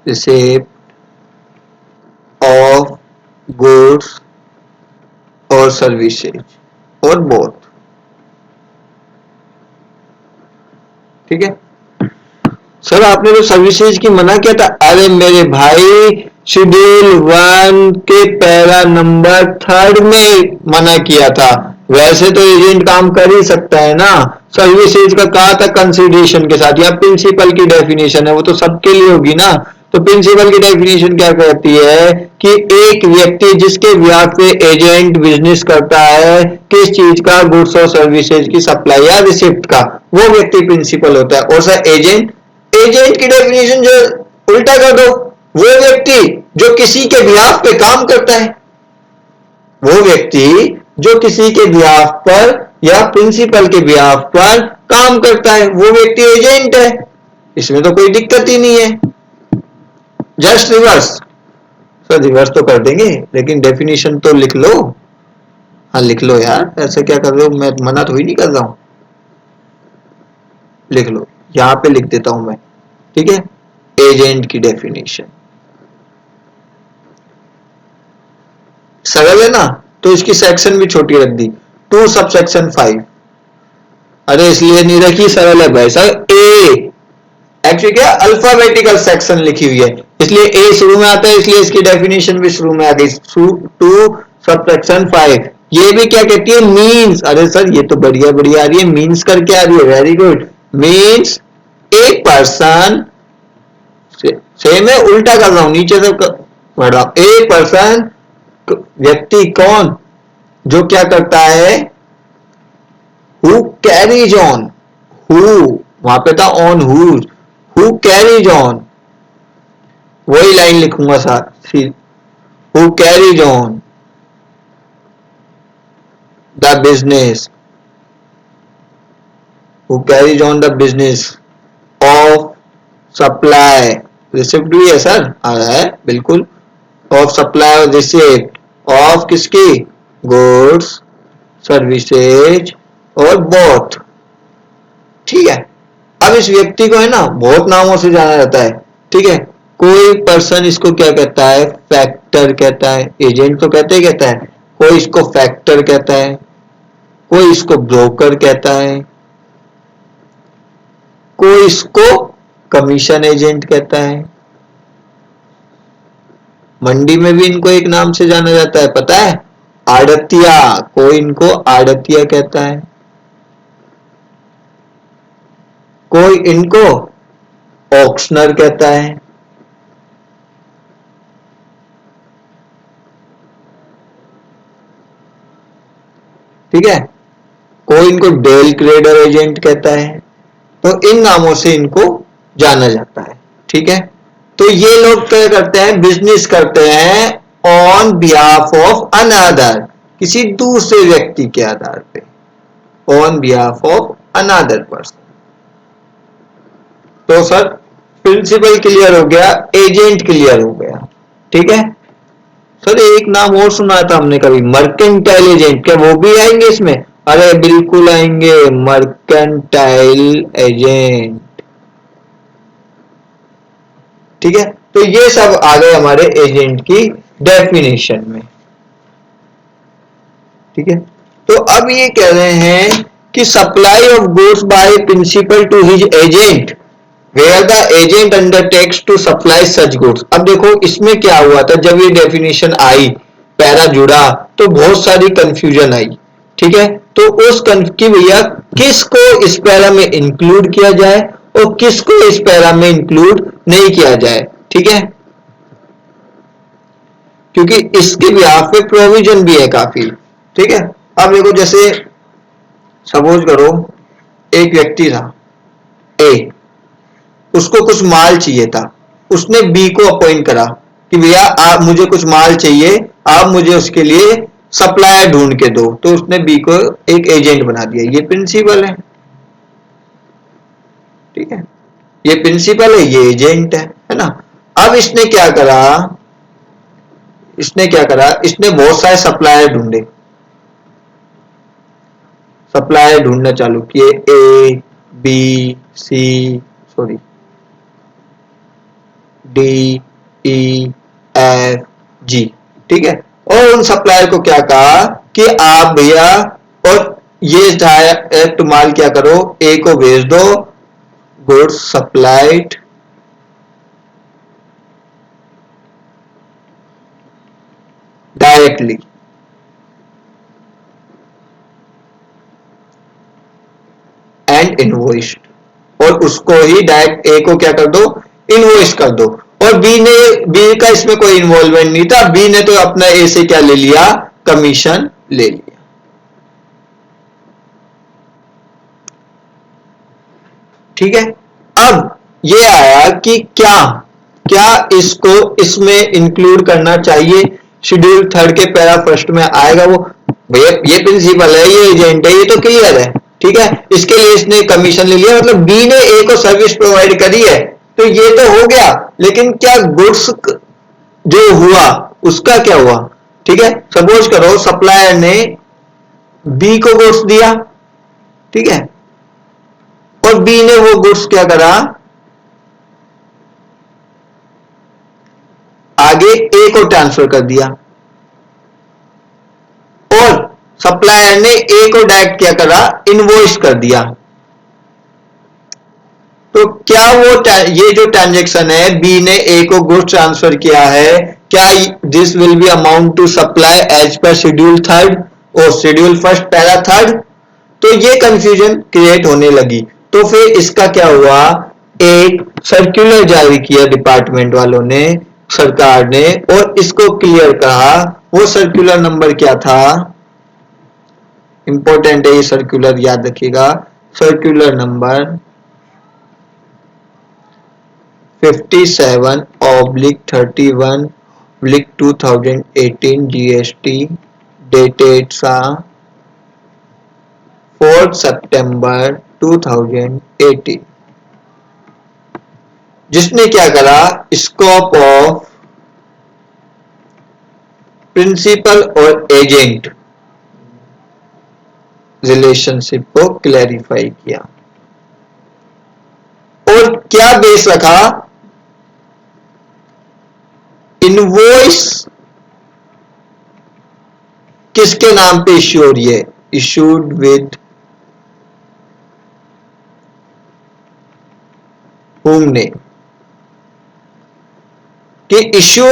रिसिप्ट ऑफ गुड्स और सर्विसेज और बोथ, ठीक है। सर आपने तो सर्विसेज की मना किया था, अरे मेरे भाई शेड्यूल 1 के पैरा नंबर 3 में मना किया था, वैसे तो एजेंट काम कर ही सकता है ना, सर्विसेज का कहा था कंसिडरेशन के साथ, या प्रिंसिपल की डेफिनेशन है वो तो सबके लिए होगी ना। तो प्रिंसिपल की डेफिनेशन क्या कहती है कि एक व्यक्ति जिसके बिहाफ पे एजेंट बिजनेस करता है किस चीज का, गुड्स और सर्विसेज की सप्लाई या रिसिप्ट का, वो व्यक्ति प्रिंसिपल होता है। और सर एजेंट, एजेंट की डेफिनेशन जो उल्टा कर दो, वो व्यक्ति जो किसी के बिहाफ पे काम करता है, वो व्यक्ति जो किसी के बिहाफ पर या प्रिंसिपल के बिहाफ पर काम करता है वो व्यक्ति एजेंट है, इसमें तो कोई दिक्कत ही नहीं है। जस्ट रिवर्स, सर रिवर्स तो कर देंगे लेकिन डेफिनेशन तो लिख लो। हाँ लिख लो यार, ऐसे क्या कर रहे हो, मैं मना तो ही नहीं कर रहा हूं, लिख लो, यहां पे लिख देता हूं मैं, ठीक है। एजेंट की डेफिनेशन सरल है ना, तो इसकी सेक्शन भी छोटी रख दी, 2 सब सेक्शन 5। अरे इसलिए नहीं रखी, सरल है भाई साहब, ए एक्चुअली क्या अल्फाबेटिकल सेक्शन लिखी हुई है, इसलिए ए शुरू में आता है, इसलिए इसकी डेफिनेशन भी शुरू में आ गई, 2 सब सेक्शन 5। ये भी क्या कहती है, मीन्स, अरे सर ये तो बढ़िया बढ़िया आ रही है, मीन्स करके आ रही है, वेरी गुड। मीन्स एक पर्सन, सेम है, उल्टा कर रहा हूं, नीचे से बढ़ रहा हूं, एक पर्सन व्यक्ति कौन जो क्या करता है, हु कैरीज ऑन, हु वहां पे था on whose, who carries on, वही लाइन लिखूंगा साथ, who carries on the business, who carries on the business of supply, receipt भी है सर, आ रहा है बिल्कुल, ऑफ सप्लाई और रिसिप्ट ऑफ किसकी, गुड्स सर्विसेज और बोथ, ठीक है। अब इस व्यक्ति को है ना बहुत नामों से जाना जाता है, ठीक है। कोई पर्सन इसको क्या कहता है, फैक्टर कहता है, एजेंट तो कहते ही कहता है, कोई इसको फैक्टर कहता है, कोई इसको ब्रोकर कहता है, कोई इसको कमीशन एजेंट कहता है, मंडी में भी इनको एक नाम से जाना जाता है पता है, आड़तिया, कोई इनको आड़तिया कहता है, कोई इनको ऑक्शनर कहता है, ठीक है, कोई इनको डेल क्रेडर एजेंट कहता है, तो इन नामों से इनको जाना जाता है, ठीक है। तो ये लोग क्या करते हैं, बिजनेस करते हैं ऑन बिहाफ ऑफ अनदर, किसी दूसरे व्यक्ति के आधार पे, on behalf of another person. तो सर प्रिंसिपल क्लियर हो गया, एजेंट क्लियर हो गया, ठीक है। सर एक नाम और सुना था हमने कभी, मर्केंटाइल एजेंट, क्या वो भी आएंगे इसमें, अरे बिल्कुल आएंगे, मर्केंटाइल एजेंट, ठीक है। तो ये सब आ गए हमारे एजेंट की डेफिनेशन में, ठीक है। तो अब ये कह रहे हैं कि supply of goods by principal to his agent where the agent undertakes to supply such goods. अब देखो इसमें क्या हुआ था, जब ये डेफिनेशन आई, पैरा जुड़ा तो बहुत सारी कंफ्यूजन आई, ठीक है। तो उस कि भैया किसको इस पैरा में इंक्लूड किया जाए और किसको इस पैरा में इंक्लूड नहीं किया जाए, ठीक है। क्योंकि इसके बिहाफ पे प्रोविजन भी है काफी। ठीक है, अब देखो जैसे सपोज करो एक व्यक्ति था ए, उसको कुछ माल चाहिए था, उसने बी को अपॉइंट करा कि भैया आप मुझे कुछ माल चाहिए, आप मुझे उसके लिए सप्लायर ढूंढ के दो, तो उसने बी को एक एजेंट बना दिया। ये प्रिंसिपल है। ठीक है, ये प्रिंसिपल है, ये एजेंट है ना। अब इसने बहुत सारे सप्लायर ढूंढना चालू किए, A B C sorry D E F G. ठीक है, और उन सप्लायर को क्या कहा कि आप भैया और ये डायरेक्ट माल क्या करो, ए को भेज दो, goods supplied directly, and invoiced, और उसको ही डायरेक्ट ए को क्या कर दो, इनवॉइस कर दो। और बी का इसमें कोई इन्वॉल्वमेंट नहीं था, बी ने तो अपना ए से क्या ले लिया, कमीशन ले लिया। ठीक है, अब ये आया कि क्या क्या इसको इसमें इंक्लूड करना चाहिए, शेड्यूल थर्ड के पैरा फर्स्ट में आएगा वो। भैया ये प्रिंसिपल है, ये एजेंट है, ये तो क्लियर है। ठीक है, इसके लिए इसने कमीशन ले लिया, मतलब बी ने ए को सर्विस प्रोवाइड करी है, तो ये तो हो गया, लेकिन क्या गुड्स जो हुआ उसका क्या हुआ। ठीक है, सपोज करो सप्लायर ने बी को गुड्स दिया, ठीक है, और बी ने वो गुड्स क्या करा, आगे ए को ट्रांसफर कर दिया, और सप्लायर ने ए को डायरेक्ट क्या करा, इनवॉइस कर दिया। तो क्या वो ये जो ट्रांजेक्शन है, बी ने ए को गुड्स ट्रांसफर किया है, क्या this will be amount to supply as per schedule third और शेड्यूल फर्स्ट पैरा थर्ड। तो ये कंफ्यूजन क्रिएट होने लगी। तो फिर इसका क्या हुआ, एक सर्कुलर जारी किया डिपार्टमेंट वालों ने, सरकार ने, और इसको क्लियर कहा। वो सर्कुलर नंबर क्या था, इंपॉर्टेंट है ये सर्कुलर, याद रखिएगा। Circular number 57/31/2018 GST dated 4 September 2018, जिसने क्या करा, स्कोप ऑफ प्रिंसिपल और एजेंट रिलेशनशिप को क्लैरिफाई किया। और क्या बेस रखा, इनवॉइस किसके नाम पे इश्यू हो रही है, इशूड विद होम नेम, कि इश्यू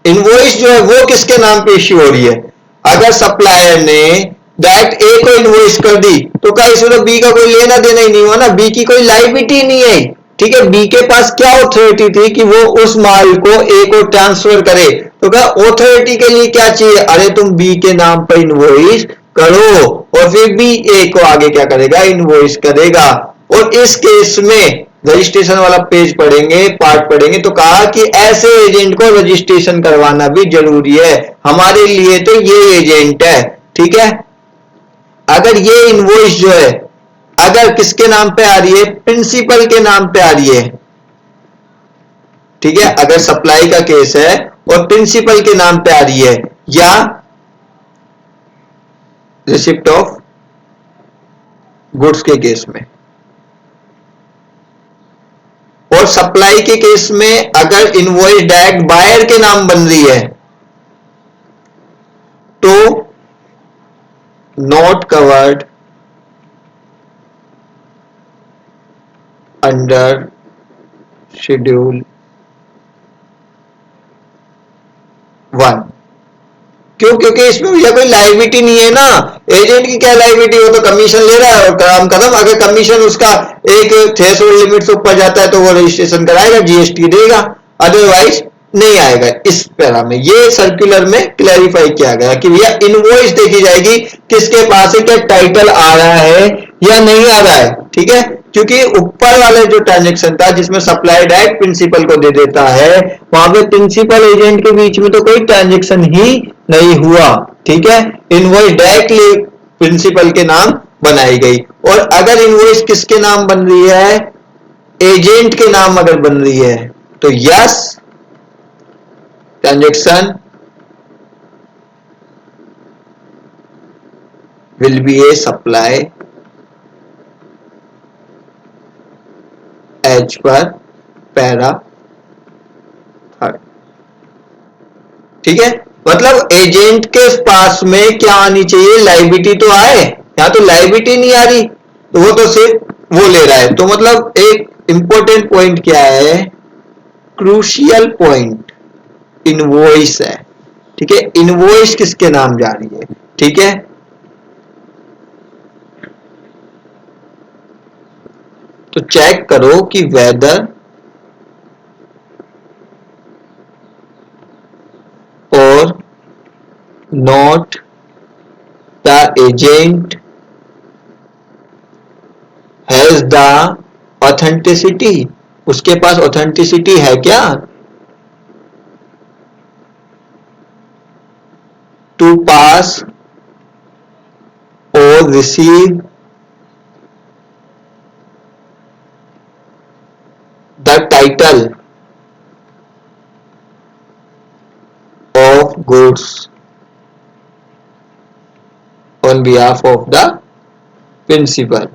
इनवॉइस जो है वो किसके नाम पे इश्यू हो रही है। अगर सप्लायर ने डायरेक्ट ए को इनवॉइस कर दी तो क्या इसमें तो बी का कोई लेना देना ही नहीं हुआ ना, बी की कोई लायबिलिटी नहीं है। ठीक है, बी के पास क्या ऑथोरिटी थी कि वो उस माल को ए को ट्रांसफर करे। तो क्या ऑथोरिटी के लिए क्या चाहिए, अरे तुम बी के नाम पर इनवॉइस करो, और फिर बी ए को आगे क्या करेगा, इनवॉइस करेगा। और इस केस में रजिस्ट्रेशन वाला पेज पढ़ेंगे, पार्ट पढ़ेंगे, तो कहा कि ऐसे एजेंट को रजिस्ट्रेशन करवाना भी जरूरी है, हमारे लिए तो ये एजेंट है। ठीक है, अगर ये इनवॉइस जो है अगर किसके नाम पे आ रही है, प्रिंसिपल के नाम पे आ रही है। ठीक है, अगर सप्लाई का केस है और प्रिंसिपल के नाम पे आ रही है, या रिसिप्ट ऑफ गुड्स के केस में, और सप्लाई के केस में अगर इनवॉइस डायरेक्ट बायर के नाम बन रही है तो नॉट कवर्ड अंडर शेड्यूल 1। क्यों, क्योंकि इसमें भैया कोई लायबिलिटी नहीं है ना, एजेंट की क्या लायबिलिटी, वो तो कमीशन ले रहा है और काम खत्म। अगर कमीशन उसका एक थ्रेशोल्ड लिमिट से ऊपर जाता है तो वो रजिस्ट्रेशन कराएगा, जीएसटी देगा, अदरवाइज नहीं आएगा इस पैरा में। ये सर्कुलर में क्लैरिफाई किया गया कि भैया इनवॉइस देखी जाएगी किसके पास है, क्या टाइटल आ रहा है या नहीं आ रहा है, ठीक है। क्योंकि ऊपर वाले जो ट्रांजेक्शन था जिसमें सप्लाई डायरेक्ट प्रिंसिपल को दे देता है, वहां पे प्रिंसिपल एजेंट के बीच में तो कोई ट्रांजेक्शन ही नहीं हुआ, ठीक है। इनवॉइस डायरेक्टली प्रिंसिपल के नाम बनाई गई। और अगर इनवॉइस किसके नाम बन रही है, एजेंट के नाम अगर बन रही है, तो yes transaction will be a supply as per para third, ठीक है। मतलब एजेंट के पास में क्या आनी चाहिए, लाइबिलिटी तो आए, यहां तो लाइबिलिटी नहीं आ रही, तो वो तो सिर्फ वो ले रहा है। तो मतलब एक इंपॉर्टेंट पॉइंट क्या है, क्रूशियल पॉइंट इनवॉइस है, ठीक है। इनवॉइस किसके नाम जा रही है, ठीक है। तो चेक करो कि whether or not the agent has the authenticity, उसके पास ऑथेंटिसिटी है क्या, to pass or receive the title of goods on behalf of the principal.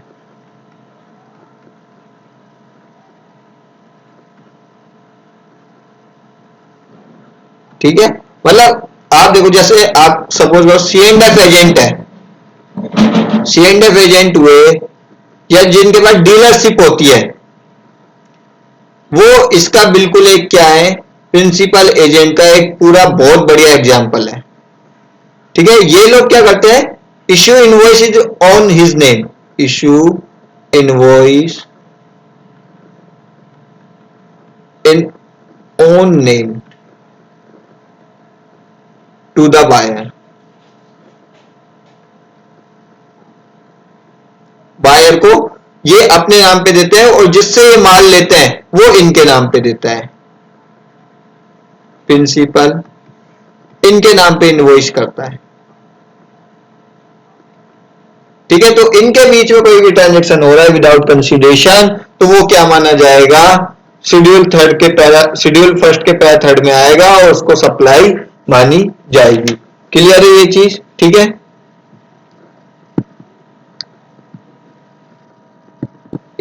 ठीक है, मतलब आप देखो, जैसे आप सपोज करो सी एंड एफ एजेंट है, सी एंड एफ एजेंट हुए या जिनके पास डीलरशिप होती है, वो इसका बिल्कुल एक क्या है, प्रिंसिपल एजेंट का एक पूरा बहुत बढ़िया एग्जांपल है, ठीक है। ये लोग क्या करते हैं, issue invoice is on his name, issue invoice in own name to the buyer, buyer को ये अपने नाम पे देते हैं और जिससे ये माल लेते हैं वो इनके नाम पे देता है, प्रिंसिपल इनके नाम पे इनवॉइस करता है, ठीक है। तो इनके बीच में कोई भी ट्रांजेक्शन हो रहा है विदाउट कंसीडरेशन, तो वो क्या माना जाएगा, शेड्यूल थर्ड के पैरा, शेड्यूल फर्स्ट के पैरा थर्ड में आएगा और उसको सप्लाई मानी जाएगी। क्लियर है ये चीज, ठीक है।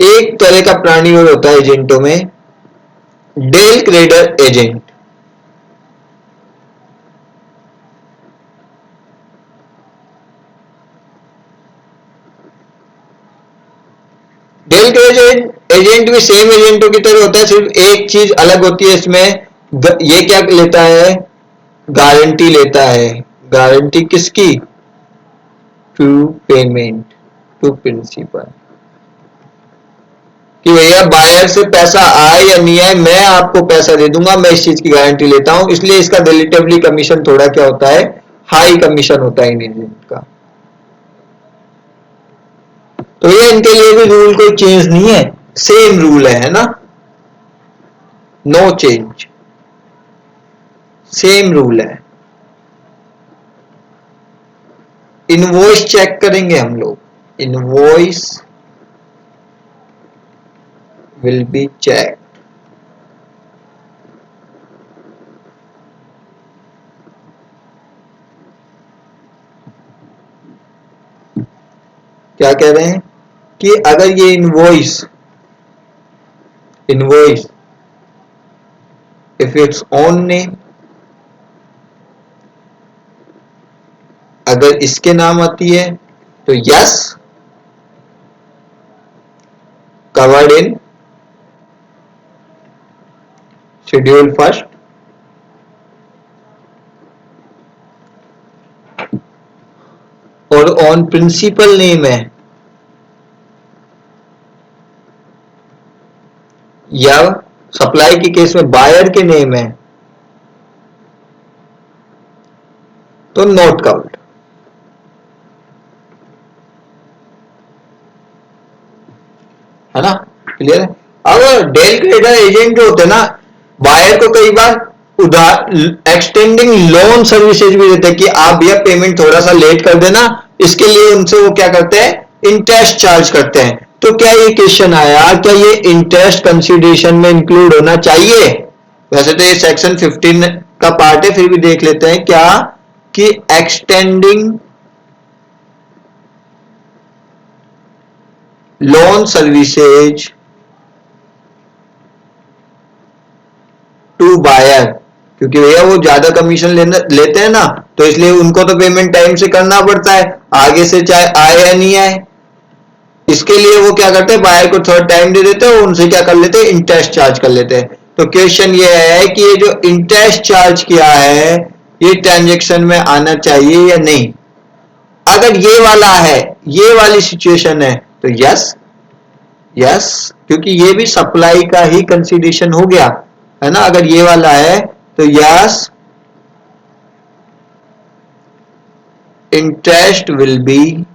एक तरह का प्राणी और होता है एजेंटों में, del credere agent. Del credere agent भी सेम एजेंटों की तरह होता है, सिर्फ एक चीज अलग होती है इसमें, ये क्या लेता है, गारंटी लेता है। गारंटी किसकी, टू पेमेंट टू प्रिंसिपल, कि भैया बायर से पैसा आए या नहीं आए मैं आपको पैसा दे दूंगा, मैं इस चीज की गारंटी लेता हूं, इसलिए इसका रिलेटिवली कमीशन थोड़ा क्या होता है, हाई कमीशन होता है इन एजेंट का। तो ये इनके लिए भी रूल कोई चेंज नहीं है, सेम रूल है ना, नो चेंज, सेम रूल है। इनवॉइस चेक करेंगे हम लोग, इनवॉइस विल बी चेक, क्या कह रहे हैं कि अगर ये invoice, invoice if it's on name, अगर इसके नाम आती है तो yes covered in schedule first, और ऑन प्रिंसिपल नेम है या सप्लाई के केस में बायर के नेम है, तो नॉट कवर्ड, है ना, क्लियर है। अब डेल क्रेडिटर एजेंट जो होते हैं ना, बायर को कई बार उधार एक्सटेंडिंग लोन सर्विसेज भी देते हैं कि आप भैया पेमेंट थोड़ा सा लेट कर देना, इसके लिए उनसे वो क्या करते हैं, इंटरेस्ट चार्ज करते हैं। तो क्या ये क्वेश्चन आया, क्या ये इंटरेस्ट कंसिडरेशन में इंक्लूड होना चाहिए? वैसे तो ये सेक्शन 15 का पार्ट है, फिर भी देख लेते हैं क्या कि extending loan services to buyer, क्योंकि भैया वो ज्यादा कमीशन लेते हैं ना, तो इसलिए उनको तो पेमेंट टाइम से करना पड़ता है, आगे से चाहे आए या नहीं आए। इसके लिए वो क्या करते हैं, बायर को थोड़ा टाइम दे देते हैं, उनसे क्या कर लेते हैं, इंटरेस्ट चार्ज कर लेते हैं। तो क्वेश्चन ये है कि ये जो इंटरेस्ट चार्ज किया है ये ट्रांजेक्शन में आना चाहिए या नहीं। अगर ये वाला है, ये वाली सिचुएशन है, तो यस यस, क्योंकि ये भी सप्लाई का ही कंसीडरेशन हो गया, है ना। अगर ये वाला है तो yes, interest will be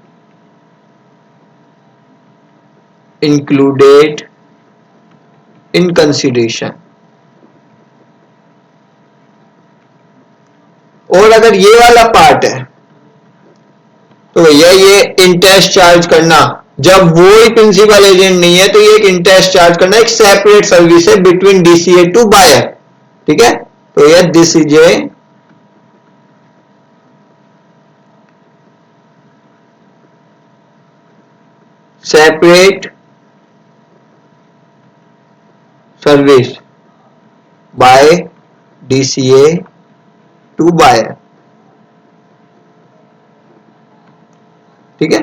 included in consideration. और अगर ये वाला पार्ट है तो भैया ये इंटरेस्ट चार्ज करना, जब वो ही प्रिंसिपल एजेंट नहीं है तो ये एक इंटरेस्ट चार्ज करना एक सेपरेट सर्विस है बिटवीन डीसीए टू बायर, ठीक है। तो ये this is a separate service by DCA to buyer, ठीक है।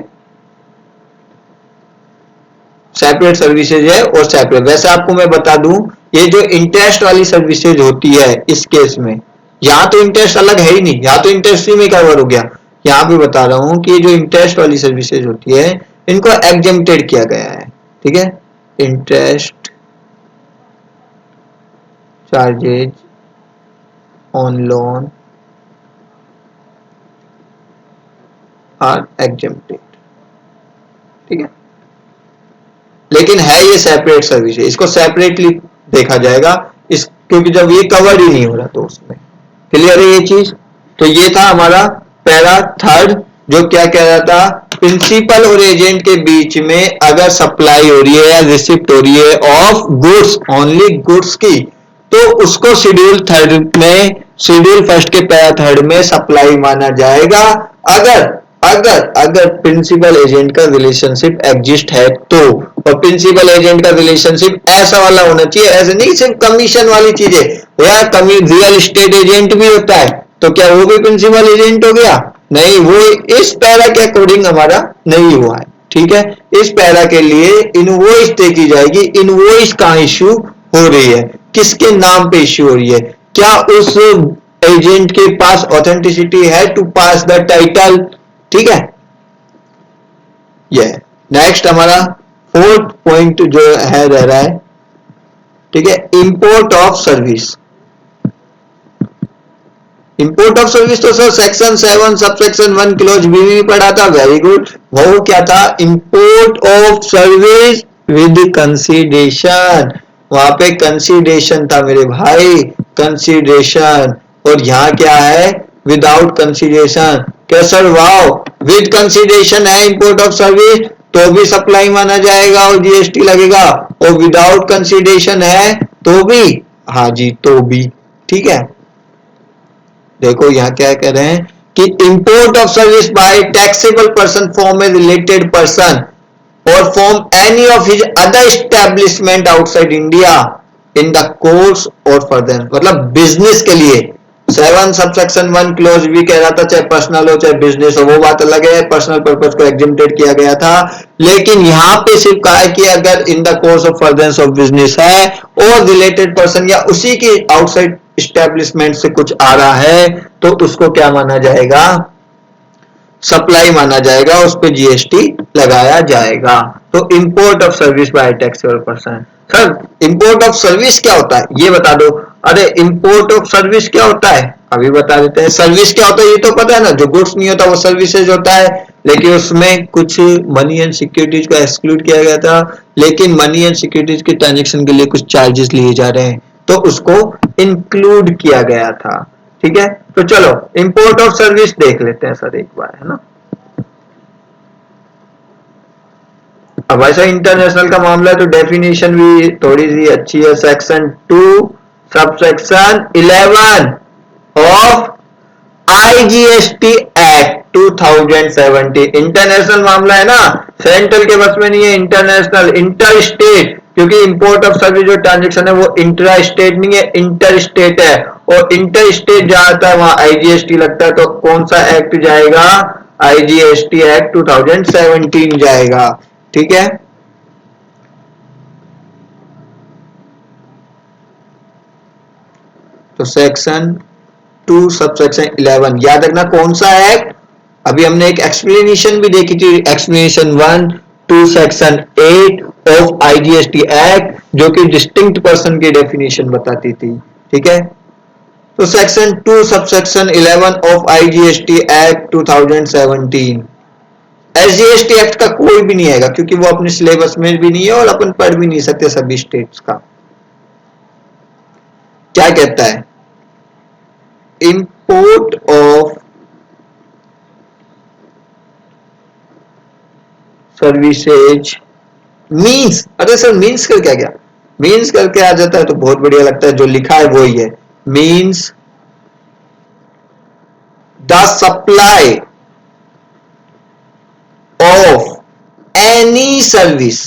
सेपरेट सर्विसेज है और सेपरेट, वैसे आपको मैं बता दूं ये जो इंटरेस्ट वाली सर्विसेज होती है इस केस में, यहां तो इंटरेस्ट अलग है ही नहीं, यहां तो इंटरेस्ट फ्री में कवर हो गया। यहां पे बता रहा हूं कि ये जो इंटरेस्ट वाली सर्विसेज होती है इनको एग्जेम्प्टेड किया गया है, ठीक है। Interest charges on loan are exempted, ठीक है। लेकिन है ये सेपरेट सर्विस है, इसको सेपरेटली देखा जाएगा इस, क्योंकि जब ये कवर ही नहीं हो रहा तो उसमें, क्लियर है ये चीज। तो ये था हमारा पैरा थर्ड, जो क्या कह रहा था, प्रिंसिपल और एजेंट के बीच में अगर सप्लाई हो रही है या रिसिप्ट हो रही है ऑफ गुड्स, ओनली गुड्स की, तो उसको शेड्यूल थर्ड में, शेड्यूल फर्स्ट के पैरा थर्ड में सप्लाई माना जाएगा। अगर अगर अगर प्रिंसिपल एजेंट का रिलेशनशिप एग्जिस्ट है तो, और प्रिंसिपल एजेंट का रिलेशनशिप ऐसा वाला होना चाहिए, ऐसे नहीं सिर्फ कमीशन वाली चीजें, या रियल एस्टेट एजेंट भी होता है, तो क्या वो भी प्रिंसिपल एजेंट हो गया? नहीं, वो इस पैरा के अकॉर्डिंग हमारा नहीं हुआ है, ठीक है। इस पैरा के लिए इनवॉइस देखी जाएगी, इनवॉइस कहां इश्यू हो रही है, किसके नाम पे इश्यू हो रही है, क्या उस एजेंट के पास ऑथेंटिसिटी है टू पास द टाइटल, ठीक है। ये नेक्स्ट हमारा फोर्थ पॉइंट जो है रह रहा है, ठीक है, import of service. Import of service तो sir section 7 sub section 1 close B में पढ़ा था, वेरी गुड। वो क्या था, import of service with consideration, वहां पे कंसीडरेशन था मेरे भाई, कंसीडरेशन। और यहां क्या है, विदाउट कंसीडरेशन। क्या सर, वाओ, विद कंसीडरेशन है इंपोर्ट ऑफ सर्विस तो भी सप्लाई माना जाएगा और जीएसटी लगेगा, और विदाउट कंसीडरेशन है तो भी, हाँ जी तो भी, ठीक है। देखो यहां क्या कह रहे हैं कि import of service by taxable person from a related person और from any of his other establishment outside India in the course और फर्दर, मतलब बिजनेस के लिए। 7 सबसेक्शन 1 क्लोज भी कह रहा था चाहे पर्सनल हो चाहे बिजनेस हो, वो बात अलग है, पर्सनल पर्पस को एग्जेम्प्टेड किया गया था। लेकिन यहां पे सिर्फ कहा है कि अगर इन the course of furtherance of business है और रिलेटेड पर्सन या उसी की आउटसाइड एस्टेब्लिशमेंट से कुछ आ रहा है तो उसको क्या माना जाएगा, सप्लाई माना जाएगा, उस पर जीएसटी लगाया जाएगा। तो import of service by taxable person. Sir import of service क्या होता है ये बता दो। अरे इंपोर्ट ऑफ सर्विस क्या होता है, अभी बता देते हैं। सर्विस क्या होता है ये तो पता है ना, जो गुड्स नहीं होता वो सर्विसेज होता है, लेकिन उसमें कुछ मनी एंड सिक्योरिटीज को एक्सक्लूड किया गया था, लेकिन मनी एंड सिक्योरिटीज के ट्रांजेक्शन के लिए कुछ चार्जेस लिए जा रहे हैं तो उसको इंक्लूड किया गया था। ठीक है, तो चलो इंपोर्ट ऑफ सर्विस देख लेते हैं सर एक बार, है ना। अब ऐसा इंटरनेशनल का मामला है तो डेफिनेशन भी थोड़ी सी अच्छी है। Section 2 subsection 11 of IGST act 2017। International मामला है ना, सेंट्रल के बस में नहीं है, इंटरनेशनल, इंटर स्टेट, क्योंकि इंपोर्ट ऑफ सर्विस जो ट्रांजेक्शन है वो इंट्रा स्टेट नहीं है, इंटर स्टेट है, और इंटर स्टेट जाता है वहां आईजीएसटी लगता है। तो कौन सा एक्ट जाएगा, आईजीएसटी एक्ट 2017 जाएगा। ठीक है, तो सेक्शन 2 सबसेक्शन 11 याद रखना कौन सा एक्ट। अभी हमने एक एक्सप्लेनेशन भी देखी थी, explanation 1 to section 8 of IGST act, जो कि डिस्टिंक्ट पर्सन की डेफिनेशन बताती थी। ठीक है, तो section 2 subsection 11 of IGST act 2017। SGST act का कोई भी नहीं आएगा क्योंकि वो अपने सिलेबस में भी नहीं है और अपन पढ़ भी नहीं सकते सभी स्टेट्स का। क्या कहता है, इंपोर्ट ऑफ सर्विसेज मीन्स, अरे सर मीन्स कर क्या गया, मीन्स करके आ जाता है तो बहुत बढ़िया लगता है, जो लिखा है वो ही है। Means the supply of any service,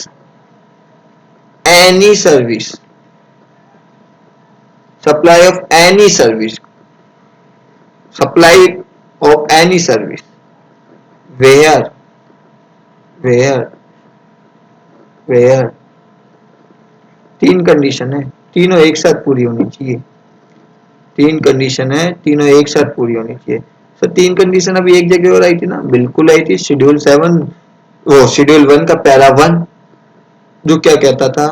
any service, supply of any service, supply of any service where, where, where, तीन कंडीशन है, तीनों एक साथ पूरी होनी चाहिए। तीन कंडीशन है, तीनों एक साथ पूरी होनी चाहिए। तो तीन कंडीशन अभी एक जगह और आई थी ना, बिल्कुल आई थी, शेड्यूल 7, वो शेड्यूल 1 का पैरा 1, जो क्या कहता था,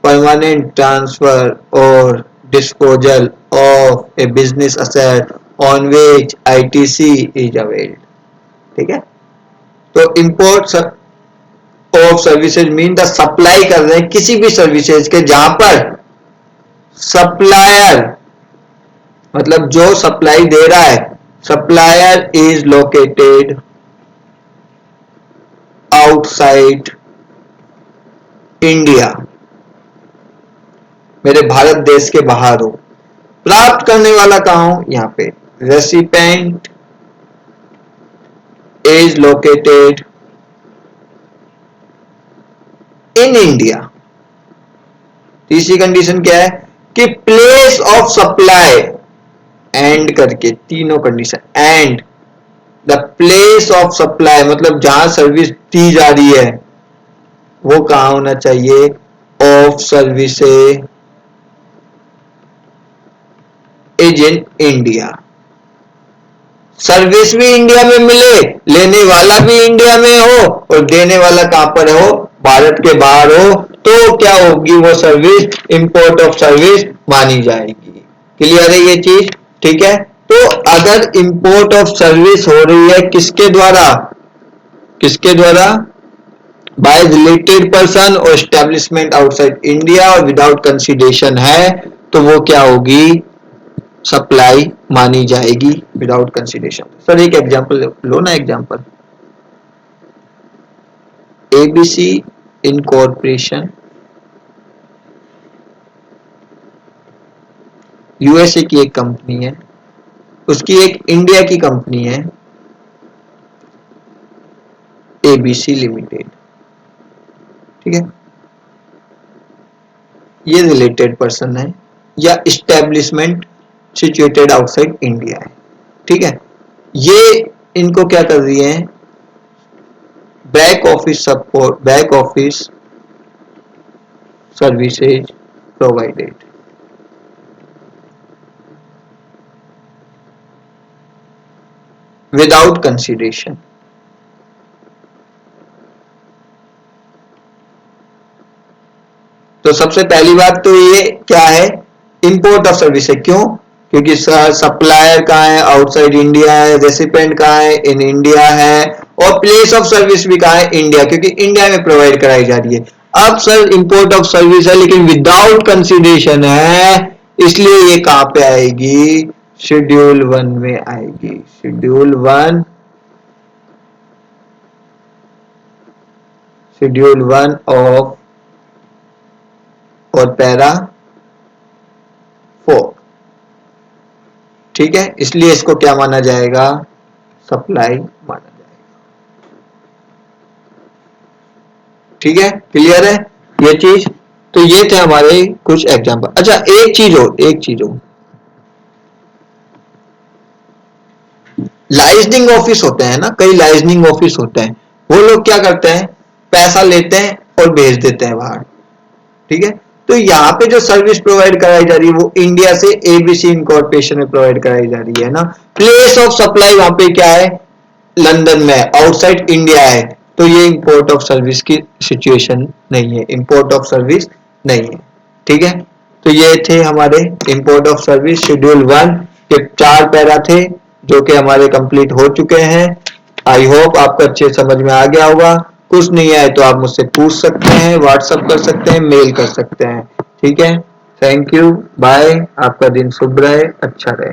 परमानेंट ट्रांसफर और disposal of A business asset on which ITC is availed. ठीक है, तो import of services mean the supply कर रहे हैं किसी भी सर्विसेज के जहां पर सप्लायर, मतलब जो सप्लाई दे रहा है, supplier is located outside India, मेरे भारत देश के बाहर हो। प्राप्त करने वाला कहां हो, यहां पे recipient is located in India. तीसरी कंडीशन क्या है कि प्लेस ऑफ सप्लाई, एंड करके तीनों condition, and the place of supply मतलब जहां सर्विस दी जा रही है वो कहां होना चाहिए, of services is in India. Service भी इंडिया में मिले, लेने वाला भी इंडिया में हो और देने वाला कहां पर हो, भारत के बाहर हो, तो क्या होगी वो सर्विस, इंपोर्ट ऑफ सर्विस मानी जाएगी। क्लियर है ये चीज। ठीक है, तो अगर इंपोर्ट ऑफ सर्विस हो रही है किसके द्वारा, किसके द्वारा, बाय रिलेटेड पर्सन और एस्टेब्लिशमेंट आउटसाइड इंडिया और विदाउट कंसिडरेशन है, तो वो क्या होगी, सप्लाई मानी जाएगी विदाउट कंसिडरेशन। सर एक एग्जांपल लो ना, एग्जांपल एबीसी इनकॉर्पोरेशन यूएसए की एक कंपनी है, उसकी एक इंडिया की कंपनी है एबीसी लिमिटेड। ठीक है, ये रिलेटेड पर्सन है या इस्टेब्लिशमेंट सिचुएटेड आउटसाइड इंडिया है। ठीक है, ये इनको क्या कर रही है, back office support, back office services provided, without consideration. तो सबसे पहली बात तो ये क्या है, इंपोर्ट ऑफ सर्विस है। क्यों, क्योंकि सप्लायर कहाँ है, आउटसाइड इंडिया है, रेसिपेंट कहाँ है, इन इंडिया है, और प्लेस ऑफ सर्विस भी कहाँ है, इंडिया, क्योंकि इंडिया में प्रोवाइड कराई जा रही है। अब सर इंपोर्ट ऑफ सर्विस है लेकिन विदाउट कंसिडरेशन है, इसलिए ये कहाँ पे आएगी, शेड्यूल 1 में आएगी। शेड्यूल 1, शेड्यूल 1 ऑफ और पैरा 4, ठीक है, इसलिए इसको क्या माना जाएगा, सप्लाई माना जाएगा। ठीक है, क्लियर है ये चीज। तो ये थे हमारे कुछ एग्जांपल। अच्छा एक चीज हो, लाइजनिंग ऑफिस होते हैं ना, कई लाइजनिंग ऑफिस होते हैं, वो लोग क्या करते हैं, पैसा लेते हैं और भेज देते हैं बाहर। ठीक है, तो यहाँ पे जो सर्विस प्रोवाइड कराई जा रही है वो इंडिया से एबीसी इनकॉर्पोरेशन में प्रोवाइड कराई जा रही है ना। प्लेस ऑफ सप्लाई वहां पे क्या है, लंदन में, आउटसाइड इंडिया है, तो ये इंपोर्ट ऑफ सर्विस की सिचुएशन नहीं है, इंपोर्ट ऑफ सर्विस नहीं है। ठीक है, तो ये थे हमारे इंपोर्ट ऑफ सर्विस शेड्यूल 1 के 4 पैरा थे जो कि हमारे कंप्लीट हो चुके हैं। आई होप आपको अच्छे समझ में आ गया होगा। कुछ नहीं आए तो आप मुझसे पूछ सकते हैं, व्हाट्सएप कर सकते हैं, मेल कर सकते हैं। ठीक है, थैंक यू, बाय, आपका दिन शुभ रहे, अच्छा रहे।